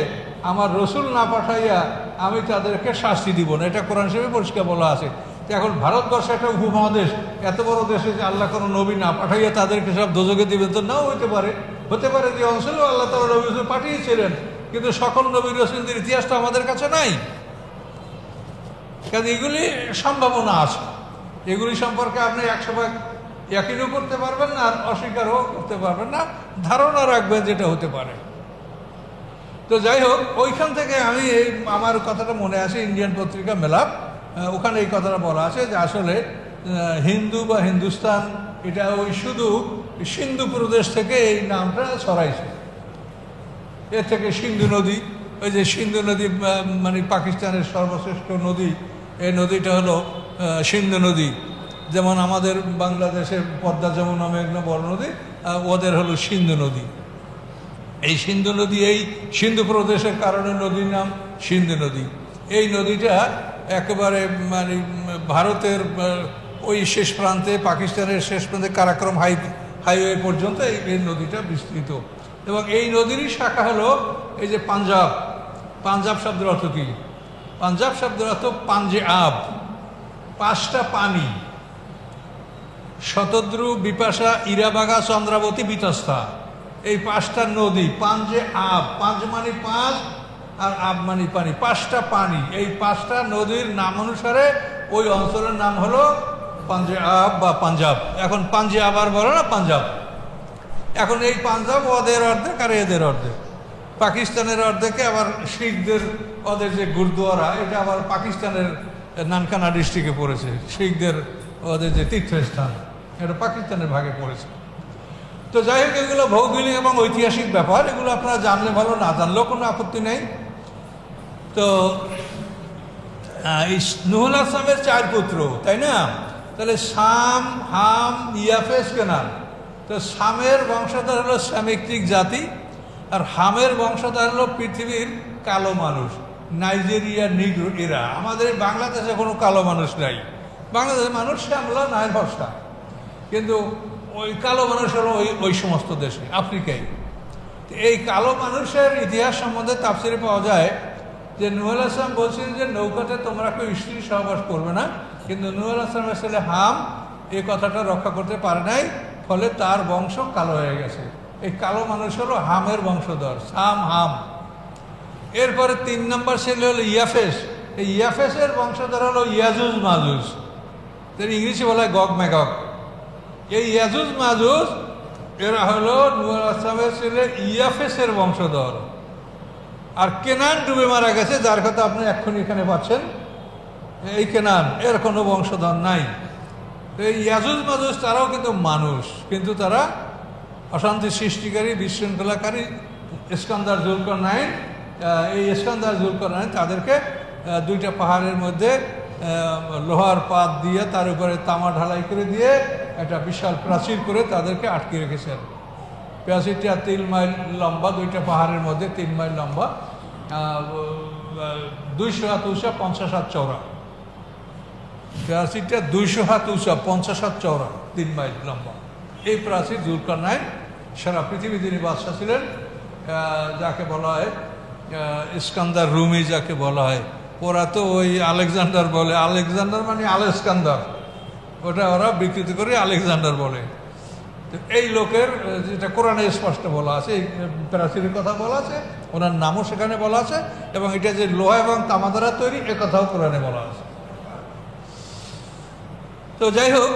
আমার রসুল না পাঠাইয়া আমি তাদেরকে শাস্তি দিব না, এটা কোরআন শরীফে পরিষ্কার বলা আছে। তো এখন ভারতবর্ষ একটা উপমহাদেশ, এত বড় দেশে যে আল্লাহ কোনো নবী না পাঠাইয়া তাদেরকে সব দোজখে দিবেন তো নাও হতে পারে। হতে পারে যে অঞ্চলেও আল্লাহ তাআলা নবী রসুল পাঠিয়েছিলেন, কিন্তু সকল নবী রসুলদের ইতিহাস তো আমাদের কাছে নাই। কাজে এগুলি সম্ভাবনা আছে, এগুলি সম্পর্কে আপনি 100% ইয়াকিনও করতে পারবেন না আর অস্বীকারও করতে পারবেন না, ধারণা রাখবেন যেটা হতে পারে। তো যাই হোক, ওইখান থেকে আমি আমার কথাটা মনে আছে, ইন্ডিয়ান পত্রিকা মেলাপ, ওখানে এই কথাটা বলা আছে যে আসলে হিন্দু বা হিন্দুস্তান এটা ওই শুধু সিন্ধু প্রদেশ থেকে এই নামটা ছড়াইছে। এর থেকে সিন্ধু নদী, ওই যে সিন্ধু নদী মানে পাকিস্তানের সর্বশ্রেষ্ঠ নদী, এই নদীটা হলো সিন্ধু নদী। যেমন আমাদের বাংলাদেশের পদ্মা যমুনা মেঘনা বড় নদী, ওদের হলো সিন্ধু নদী। এই সিন্ধু নদী এই সিন্ধু প্রদেশের কারণে নদীর নাম সিন্ধু নদী। এই নদীটা একেবারে মানে ভারতের ওই শেষ প্রান্তে, পাকিস্তানের শেষ প্রান্তে কারাক্রম হাইওয়ে পর্যন্ত এই নদীটা বিস্তৃত। এবং এই নদীরই শাখা হলো এই যে পাঞ্জাব। পাঞ্জাব শব্দের অর্থ কি? পাঞ্জাব শব্দের অর্থ পাঞ্জে আব, 5টা পানি, শতদ্রু, বিপাশা, ইরাবাগা, চন্দ্রাবতী, বিতস্তা, এই 5টা নদী। পাঞ্জে আব, পাঁচ মানে 5 আর আব মানে পানি, 5টা পানি। এই 5টা নদীর নাম অনুসারে ওই অঞ্চলের নাম হলো পাঞ্জাব বা পাঞ্জাব। এখন পাঞ্জাব আর বলে না, পাঞ্জাব। এখন এই পাঞ্জাব ওদের অর্ধেক আর এদের অর্ধেক। পাকিস্তানের অর্ধেকে আবার শিখদের ওদের যে গুরুদুয়ারা, এটা আবার পাকিস্তানের নানকানা ডিস্ট্রিক্টে পড়েছে। শিখদের ওদের যে তীর্থস্থান, এটা পাকিস্তানের ভাগে পড়েছে। তো যাই হোক, এগুলো ভৌগোলিক এবং ঐতিহাসিক ব্যাপার, এগুলো আপনারা জানলে ভালো, না জানলেও কোনো আপত্তি নেই। তো নূহ আলাইহিস সালামের 4 পুত্র, তাই না? তাহলে সাম, হাম, ইয়াফেস, কেনান। তো সামের বংশধর হলো সেমিটিক জাতি, আর হামের বংশধর হলো পৃথিবীর কালো মানুষ, নাইজেরিয়া, নিগ্রো এরা। আমাদের বাংলাদেশে কোনো কালো মানুষ নাই, বাংলাদেশের মানুষ শ্যামলা, নায়ের ফর্সা, কিন্তু ওই কালো মানুষ হলো ওই সমস্ত দেশে, আফ্রিকায়। এই কালো মানুষের ইতিহাস সম্বন্ধে তাফসিরে পাওয়া যায় যে নূহ আলাইহিস সালাম বলছিলেন যে নৌকাতে তোমরা কেউ স্ত্রী সহবাস করবে না, কিন্তু নূহ আলাইহিস সালামের ছেলে হাম এই কথাটা রক্ষা করতে পারে নাই, ফলে তার বংশ কালো হয়ে গেছে। এই কালো মানুষ হলো হামের বংশধর, সাম, হাম। এরপরে 3 নম্বর ছেলে হলো ইয়াফেস। এই ইয়াফেসের বংশধর হলো ইয়াজুজ মাজুজ, ইংলিশে বলা হয় গগ ম্যাগগ। এই ইয়াজুজ মাজুজ এরা হলো নূহ আলাইহিস সালামের ছেলে ইয়াফেসের বংশধর। আর কেনান ডুবে মারা গেছে, যার কথা আপনি এক্ষুনি এখানে পাচ্ছেন। এই কেনান, এর কোনো বংশধর নাই। এই ইয়াজুজ মাজুজ তারাও কিন্তু মানুষ, কিন্তু তারা অশান্তি সৃষ্টিকারী, বিশৃঙ্খলাকারী। ইস্কান্দার জুলকারনাইন, এই ইস্কান্দার জুলকারনাইন তাদেরকে 2টা পাহাড়ের মধ্যে লোহার পাত দিয়ে তার উপরে তামা ঢালাই করে দিয়ে একটা বিশাল প্রাচীর করে তাদেরকে আটকে রেখেছেন। প্রাচীরটা 3 মাইল লম্বা, 2টা পাহাড়ের মধ্যে 3 মাইল লম্বা, 200 হাত উঁচা, 50 হাত চওড়া। প্রাচীরটা 200 হাত উঁচা, 50 হাত চওড়া, 3 মাইল লম্বা। এই প্রাচীর জুলকারনাইন সারা পৃথিবী যিনি বাদশাহ ছিলেন, যাকে বলা হয় ইস্কান্দার রুমি, যাকে বলা হয়। ওরা তো ওই আলেকজান্ডার বলে, আলেকজান্ডার মানে আলেস্কান্দার, ওটা ওরা বিকৃতি করে আলেকজান্ডার বলে। তো এই লোকের, যেটা কোরআনে স্পষ্ট বলা আছে, এই প্রাচীরের কথা বলা আছে, ওনার নামও সেখানে বলা আছে, এবং এটা যে লোহা এবং তামা দ্বারা তৈরি, এ কথাও কোরআনে বলা আছে। তো যাই হোক,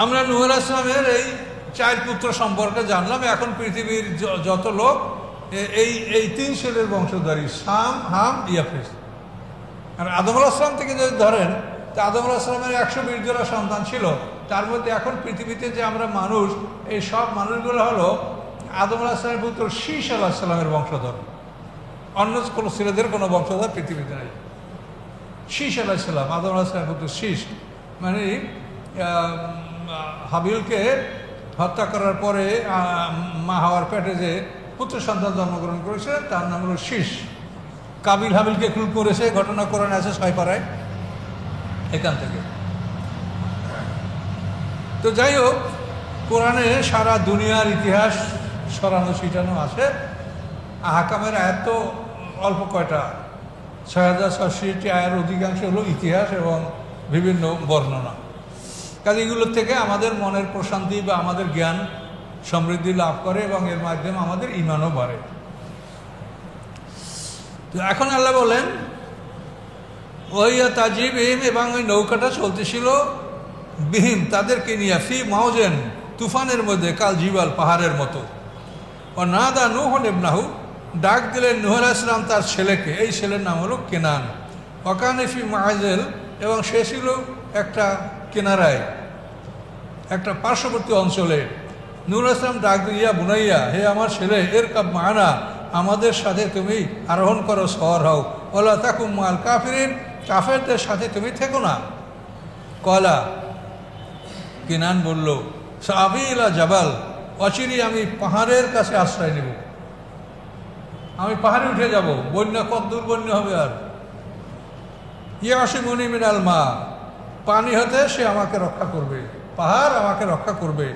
আমরা নূহ আলাইহিস সালামের এই 4 পুত্র সম্পর্কে জানলাম। এখন পৃথিবীর যত লোক এই 3 ছেলের বংশধারী, সাম, হাম, ইয়াফেস। আর আদম আলাইহিস সালাম থেকে যদি ধরেন, তো আদম আলাইহিস সালামের 120 জোড়া সন্তান ছিল। তার মধ্যে এখন পৃথিবীতে যে আমরা মানুষ, এই সব মানুষগুলো হলো আদম আলাইহিস সালামের পুত্র শীস আলাইহিস সালামের বংশধর। অন্য কোনো ছেলেদের কোনো বংশধর পৃথিবীতে নাই। শীষ আলাইসাল্লাম, আদম আলাইসাল্লাম পুত্র শীষ, মানে হাবিলকে হত্যা করার পরে মা হাওয়ার পেটে যে পুত্র সন্তান জন্মগ্রহণ করেছে তার নাম হলো শীষ। কাবিল হাবিলকে খুন করেছে, ঘটনা কোরআনে আছে 6 পারায়, এখান থেকে। তো যাই হোক, কোরআনে সারা দুনিয়ার ইতিহাস সরানো ছিটানো আছে। আহকামের আয়াত তো অল্প কয়টা, 6060টি আয়ের অধিকাংশ হলো ইতিহাস এবং বিভিন্ন বর্ণনা। কাজে এগুলোর থেকে আমাদের মনের প্রশান্তি বা আমাদের জ্ঞান সমৃদ্ধি লাভ করে এবং এর মাধ্যমে আমাদের ঈমানও বাড়ে। তো এখন আল্লাহ বলেন ওয়া তাজিবিহিম, এবং ওই নৌকাটা চলতেছিল বিহিম তাদেরকে নিয়ে, ফি মাউজেন তুফানের মধ্যে, কাল জিবাল পাহাড়ের মতো। ও নাদা নূহ ইবনাহু, ডাক দিলেন নূহ আলাইহিস সালাম তার ছেলেকে, এই ছেলের নাম হলো কেনান। ওয়াকানে ফি মাআজেল, এবং সে ছিল একটা কেনারায়, একটা পার্শ্ববর্তী অঞ্চলে। নূহ আলাইহিস সালাম ডাক দিয়া বুনাইয়া, হে আমার ছেলে, এর কাব মানা, আমাদের সাথে তুমি আরোহণ করো, সওয়ার হও। ওয়ালা তাকুম মাল কাফিরিন, কাফেরদের সাথে তুমি থেকো না। কলা, কেনান বলল, সাবি ইলা জাবাল, অচিরি আমি পাহাড়ের কাছে আশ্রয় নেব, আমি পাহাড়ে উঠে যাব। বন্যা কত দূর বন্যা হবে আর? ইয়াসিমুনি মিনাল মা, পানি হতে সে আমাকে রক্ষা করবে, পাহাড় আমাকে রক্ষা করবে।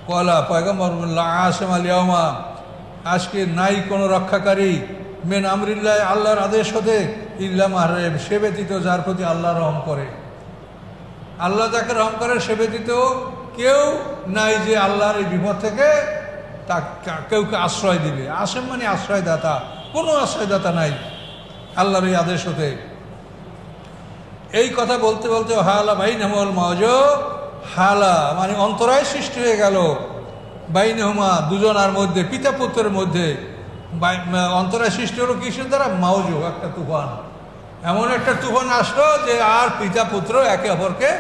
কলা, পয়গম্বর বললাম, আসিম আল ইয়াউমা, আজকে নাই কোনো রক্ষাকারী, মেন আমরিল্লাহ, আল্লাহর আদেশ হতে, ইল্লা মাহরেম, সে ব্যতীত যার প্রতি আল্লাহ রহম করে। আল্লাহ যাকে রহম করে সে ব্যতীত কেউ নাই যে আল্লাহর এই বিপদ থেকে তা কেউকে আশ্রয় দিবে। আসেম মানে আশ্রয়দাতা, কোনো আশ্রয়দাতা নাই আল্লাহর এই আদেশ হতে। এই কথা বলতে বলতে হালা বাইনহুমাল মাওজ, হালা মানে অন্তরায় সৃষ্টি হয়ে গেল, বাইনহুমা দুজনার মধ্যে, পিতা পুত্রের মধ্যে অন্তরায় সৃষ্টি হলো কিসের দ্বারা? মাওজ, একটা তুফান। এমন একটা তুফান আসলো যে আর পিতা পুত্র একে অপরকে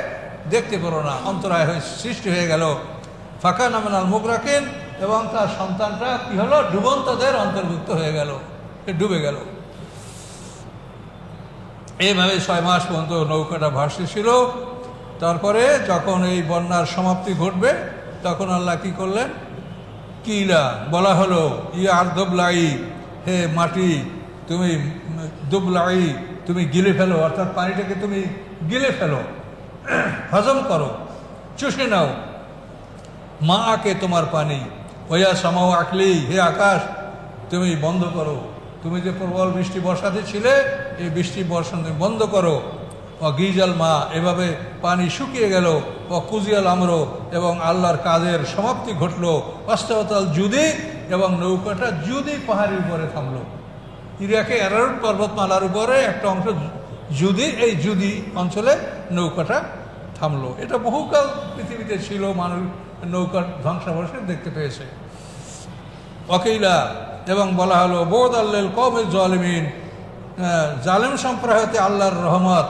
দেখতে পেল না, অন্তরায় হয়ে সৃষ্টি হয়ে গেল। ফাঁকা নামেনাল মুখ রাখেন, এবং তার সন্তানটা কি হলো? ডুবন্তদের অন্তর্ভুক্ত হয়ে গেল, ডুবে গেল। এইভাবে 6 মাস পর্যন্ত নৌকাটা ভাসতেছিল। তারপরে যখন এই বন্যার সমাপ্তি ঘটবে তখন আল্লাহ কি করলেন? কিলা, বলা হলো, ইয়া আর দুবলাই, হে মাটি তুমি দুবলাই, তুমি গিলে ফেলো, অর্থাৎ পানিটাকে তুমি গিলে ফেলো, হজম করো, চুষে নাও। মা আকে তোমার পানি, ওয়া সামাও আকলি, হে আকাশ তুমি বন্ধ করো, তুমি যে প্রবল বৃষ্টি বর্ষাতে ছিলে এই বৃষ্টি বর্ষণ বন্ধ করো। ও গিজাল মা, এভাবে পানি শুকিয়ে গেল। ও কুজিয়াল আমরো, এবং আল্লাহর কাজের সমাপ্তি ঘটলো। অস্তাবতাল জুদি, এবং নৌকাটা জুদি পাহাড়ের উপরে থামলো। ইরাকে অ্যারারুট পর্বতমালার উপরে একটা অংশ জুদি, এই জুদি অঞ্চলে নৌকাটা থামলো। এটা বহুকাল পৃথিবীতে ছিল, মানুষ নৌকার ধ্বংসাবশেষ দেখতে পেয়েছে। ওয়াকিলা, এবং বলা হলো, বোধ আল্লাহ কওমে জালিমিন, জালেম সম্প্রদায় হতে আল্লাহর রহমত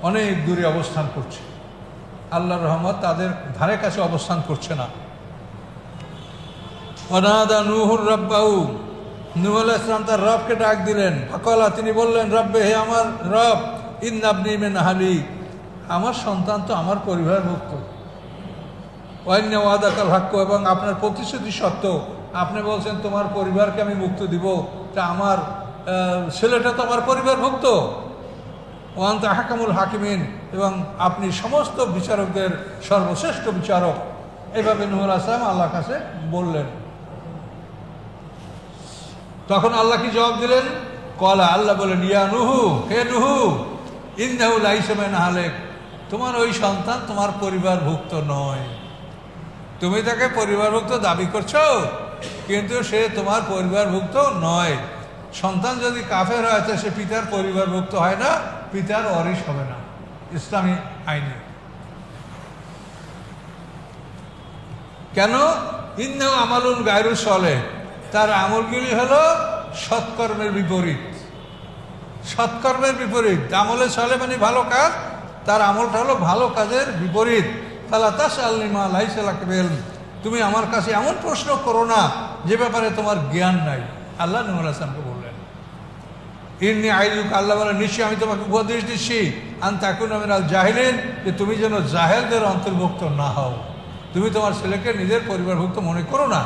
অনেক দূরে অবস্থান করছে, আল্লাহর রহমত তাদের ধারে কাছে অবস্থান করছে না। ওয়ানাদা নূহুর রাব্বাহু, নূহ আলাইহিস সালাম তার রবকে ডাক দিলেন। ফাকালা, তিনি বললেন, রব্বে, হে আমার রব, ইন্নাবনি মিন আহলি, আমার সন্তান তো আমার পরিবারভুক্ত। ওয়াইন্না ওয়াদাকাল হাক্ক, এবং আপনার প্রতিশ্রুতি সত্য, আপনি বলছেন তোমার পরিবারকে আমি মুক্ত দিব, তা আমার ছেলেটা তো আমার পরিবারভুক্ত। ওয়ান্তা হাকামুল হাকিমিন, এবং আপনি সমস্ত বিচারকদের সর্বশ্রেষ্ঠ বিচারক। এভাবে নূহ আলাইহিস সালাম আল্লাহর কাছে বললেন। তখন আল্লাহ কি জবাব দিলেন? কলা, আল্লাহ বলেন, ইয়া নুহু, হে নুহু, ইন্নাহু লাইসা মিন আহলিক, তোমার ওই সন্তান তোমার পরিবারভুক্ত নয়। তুমি তাকে পরিবারভুক্ত দাবি করছো, কিন্তু সে তোমার পরিবারভুক্ত নয়। সন্তান যদি কাফের হয় তো সে পিতার পরিবারভুক্ত হয় না, পিতার ওয়ারিশ হবে না ইসলামী আইনে। কেন? ইন্নাহু আমালুন গায়রু সালেহ, তার আমলগুলি হলো সৎকর্মের বিপরীত। সৎকর্মের বিপরীত, আমলে সালেহ মানে ভালো কাজ, তার আমলটা হলো ভালো কাজের বিপরীত। ফালা তাসআলনি মা লাইসা লাকা বিহি ইলম, তুমি আমার কাছে এমন প্রশ্ন করো না যে ব্যাপারে তোমার জ্ঞান নাই, আল্লাহ নূহ আলাইহিস সালামকে বললেন। ইন্নী আইযুকা, আল্লাহ বলেন নিশ্চয়ই আমি তোমাকে উপদেশ দিচ্ছি, আন তাকুনা মিনাল জাহিলিন, যে তুমি যেন জাহেলদের অন্তর্ভুক্ত না হও, তুমি তোমার ছেলেকে নিজের পরিবারভুক্ত মনে করো না।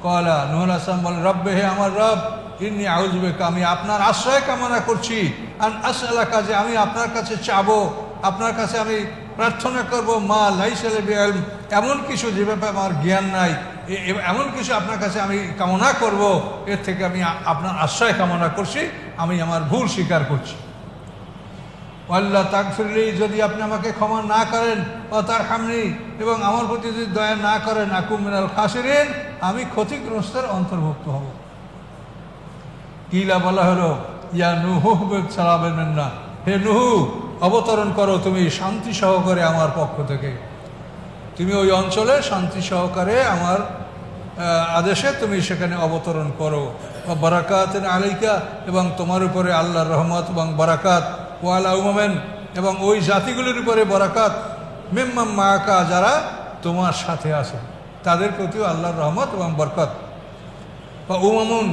কলা নূহ আলাইহিস সালাম বলেন রব্বে, হে আমার রব, ইন্নী আউযু বিকা, আমি আপনার আশ্রয় কামনা করছি, আন আসআলাকা, যে আমি আপনার কাছে চাবো, আপনার কাছে আমি প্রার্থনা করব, মা লাইসা লি বিইলম, এমন কিছু যে ব্যাপারে আমার জ্ঞান নাই, এমন কিছু আপনার কাছে আমি কামনা করব, এর থেকে আমি আপনার আশ্রয় কামনা করছি, আমি আমার ভুল স্বীকার করছি। আল্লাহ তাগফিরলি, যদি আপনি আমাকে ক্ষমা না করেন, ও তারহামনি, এবং আমার প্রতি যদি দয়া না করেন, আকুম মিনাল খাসিরিন, আমি ক্ষতিগ্রস্তের অন্তর্ভুক্ত হব। কিলা বলা হলো ইয়া নূহু সালামান মিন্না, হে নূহ, অবতরণ করো তুমি শান্তি সহকারে আমার পক্ষ থেকে, তুমি ওই অঞ্চলে শান্তি সহকারে আমার আদেশে তুমি সেখানে অবতরণ করো। বারাকাতিন আলাইকা, এবং তোমার উপরে আল্লাহর রহমত এবং বারাকাত, ওয়ালা উমামেন, এবং ওই জাতিগুলির উপরে বারাকাত, মিম্মাম মাআকা, যারা তোমার সাথে আছে তাদের প্রতিও আল্লাহর রহমত এবং বরকত। বা উমামুন,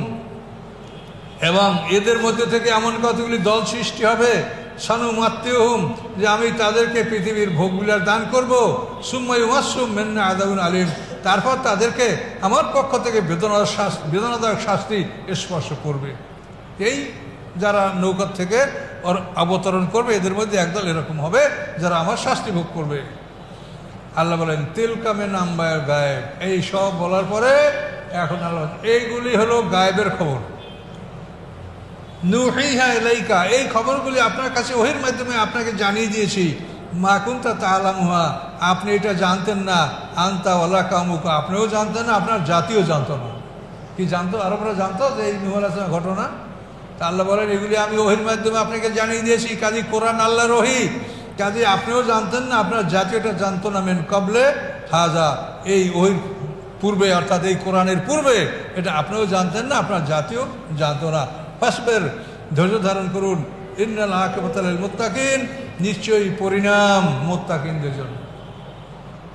এবং এদের মধ্যে থেকে এমন কতগুলি দল সৃষ্টি হবে, সানু মাত্তিহুম, যে আমি তাদেরকে পৃথিবীর ভোগবিলাস দান করব, সুম্মা ইউমাসসুম মিন্না আযাবুন আলীম, তারপর তাদেরকে আমার পক্ষ থেকে বেদনাদায়ক শাস্তি স্পর্শ করবে। এই যারা নৌকা থেকে অবতরণ করবে, এদের মধ্যে একদল এরকম হবে যারা আমার শাস্তি ভোগ করবে। আল্লাহ বলেন তিলকা মিন আম্বায়াল গায়েব, এই সব বলার পরে এখন আল্লাহ, এইগুলি হলো গায়েবের খবর। নুহিহা ইলাইকা, এই খবরগুলি আপনার কাছে ওহির মাধ্যমে আপনাকে জানিয়ে দিয়েছি। মা কুনতা তা'লামুহা, আপনি এটা জানতেন না। আনতা ওয়ালা কাউমুকা, আপনিও জানতেন না, আপনার জাতিও জানতো না। কি জানতো? আরবরা জানতো যে এই নূহ আলাইহিস সালামের ঘটনা? তা আল্লাহ বলেন এগুলি আমি ওহির মাধ্যমে আপনাকে জানিয়ে দিয়েছি। কাজী কোরআন আল্লাহর ওহী, কাজী আপনিও জানতেন না, আপনার জাতি এটা জানতো না। মিন ক্বাবলে হাযা, এই ওহির পূর্বে, অর্থাৎ এই কোরআনের পূর্বে এটা আপনিও জানতেন না, আপনার জাতিও জানতো না। ফাসবির, ধৈর্য ধারণ করুন। ইন্নাল আকিবাতা লিল মুত্তাকিন, নিশ্চয়ই পরিণাম মুত্তাকিনদের জন্য,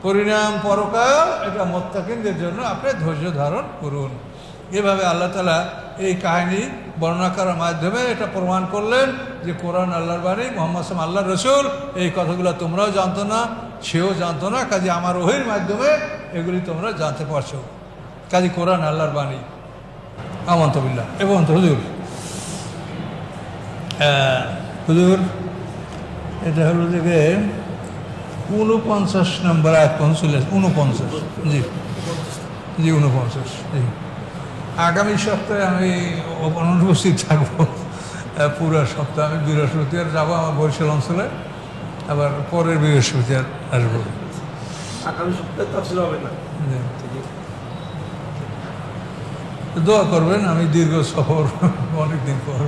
পরিণাম পরকাল এটা মুত্তাকিনদের জন্য, আপনি ধৈর্য ধারণ করুন। এভাবে আল্লাহ তাআলা এই কাহিনী বর্ণনা করার মাধ্যমে এটা প্রমাণ করলেন যে কোরআন আল্লাহর বাণী, মুহাম্মদ সাল্লাল্লাহু আলাইহি ওয়াসাল্লাম আল্লাহর রাসূল। এই কথাগুলো তোমরাও জানতো না, সেও জানতো না, কাজে আমার ওহীর মাধ্যমে এগুলি তোমরা জানতে পারছো। কাজে কোরআন আল্লাহর বাণী। আমানতু বিল্লাহ। এবং হুজুর, হুজুর এটা হলো যে 49 নম্বর আয়াত পৌঁছলে, 49, জি জি 49, জি। আগামী সপ্তাহে আমি অনুপস্থিত থাকবো পুরো সপ্তাহে। আমি বৃহস্পতিবার যাবো আমার বরিশাল অঞ্চলে, আবার পরের বৃহস্পতিবার আসবো।
আগামী সপ্তাহে তাফসীর হবে না।
দোয়া করবেন, আমি দীর্ঘ সফর, অনেকদিন পর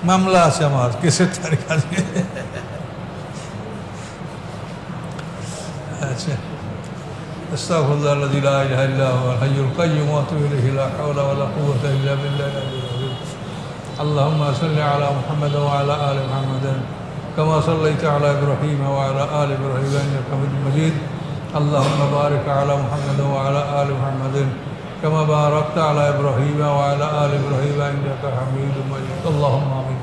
মামলা আছে আমার, কেসের তারিখ আছে। আচ্ছা, আস্তাগফিরুল্লাহ আল্লাযী লা ইলাহা ইল্লা হুয়াল হাইয়ুল কাইয়্যুম ওয়া আতুবু ইলাইহি লা হাওলা ওয়া লা কুওয়াতা ইল্লা বিল্লাহিল আলিয়্যিল আযীম। আল্লাহুম্মা সাল্লি আলা মুহাম্মাদ ওয়া আলা আলি মুহাম্মাদ কামা সাল্লাইতা আলা ইব্রাহিম ওয়া আলা আলি ইব্রাহিম ইন্নাকা হামিদুম মাজিদ। আল্লাহুম্মা বারিক আলা মুহাম্মাদ ওয়া আলা আলি মুহাম্মাদ কামা বারাকতা আলা ইব্রাহিম ওয়া আলা আলি ইব্রাহিম ইন্নাকা হামিদুম মাজিদ। আল্লাহুম্মা আমিন।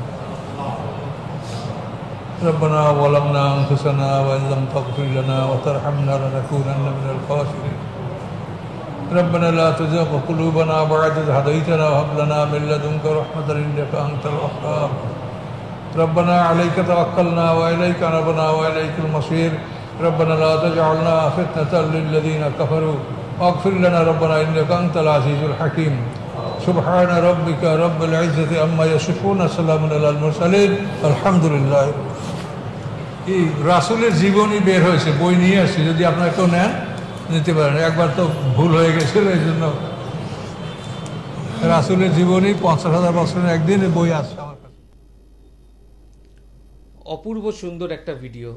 ربنا ظلمنا أنفسنا وإن لم تغفر لنا وترحمنا لنكونن من الخاسرين. ربنا لا تزغ قلوبنا بعد إذ هديتنا وهب لنا من لدنك رحمة إنك أنت الوهاب. ربنا عليك توكلنا وإليك أنبنا وإليك المصير. ربنا لا تجعلنا فتنة للذين كفروا واغفر لنا ربنا إنك أنت العزيز الحكيم. سبحان ربك رب العزة عما يصفون سلام على المرسلين الحمد لله. এই রাসূলের জীবনী বের হয়েছে, বই নিয়ে আসছি, যদি আপনারা কেউ নেন নিতে পারেন। একবার তো ভুল হয়ে গেছিল, এই জন্য রাসূলের জীবনী 50,000 বছরের একদিন বই আসছে আমার কাছে।
অপূর্ব সুন্দর একটা ভিডিও,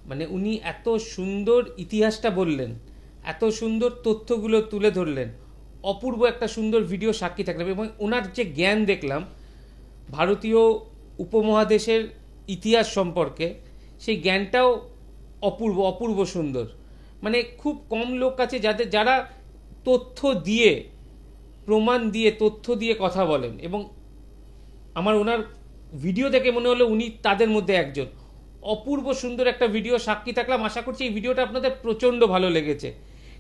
মানে উনি এত সুন্দর ইতিহাসটা বললেন, এত সুন্দর তথ্যগুলো তুলে ধরলেন, অপূর্ব একটা সুন্দর ভিডিও সাক্ষী থাকলাম। এবং ওনার যে জ্ঞান দেখলাম ভারতীয় উপমহাদেশের ইতিহাস সম্পর্কে, সেই জ্ঞানটাও অপূর্ব অপূর্ব সুন্দর। মানে খুব কম লোক আছে যারা তথ্য দিয়ে প্রমাণ দিয়ে তথ্য দিয়ে কথা বলেন, এবং আমার ওনার ভিডিও দেখে মনে হলো উনি তাদের মধ্যে একজন। অপূর্ব সুন্দর একটা ভিডিও, সাক্ষী থাকলাম। আশা করছি এই ভিডিওটা আপনাদের প্রচণ্ড ভালো লেগেছে,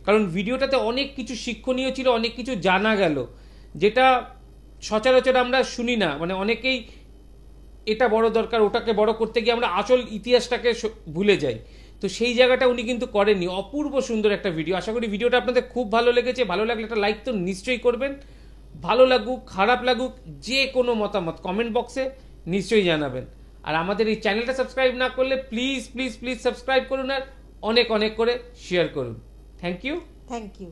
কারণ ভিডিওটাতে অনেক কিছু শিক্ষণীয় ছিল, অনেক কিছু জানা গেল যেটা সচরাচর আমরা শুনি না। মানে অনেকেই এটা বড় দরকার, ওটাকে বড় করতে গিয়ে আমরা আসল ইতিহাসটাকে ভুলে যাই। তো সেই জায়গাটা উনি কিন্তু করেননি। অপূর্ব সুন্দর একটা ভিডিও। আশা করি ভিডিওটা আপনাদের খুব ভালো লেগেছে। ভালো লাগলে একটা লাইক তো নিশ্চয়ই করবেন। ভালো লাগুক খারাপ লাগুক যে কোনো মতামত কমেন্ট বক্সে নিশ্চয়ই জানাবেন। আর আমাদের এই চ্যানেলটা সাবস্ক্রাইব না করলে প্লিজ প্লিজ প্লিজ সাবস্ক্রাইব করুন, আর অনেক অনেক করে শেয়ার করুন। Thank you.
Thank you.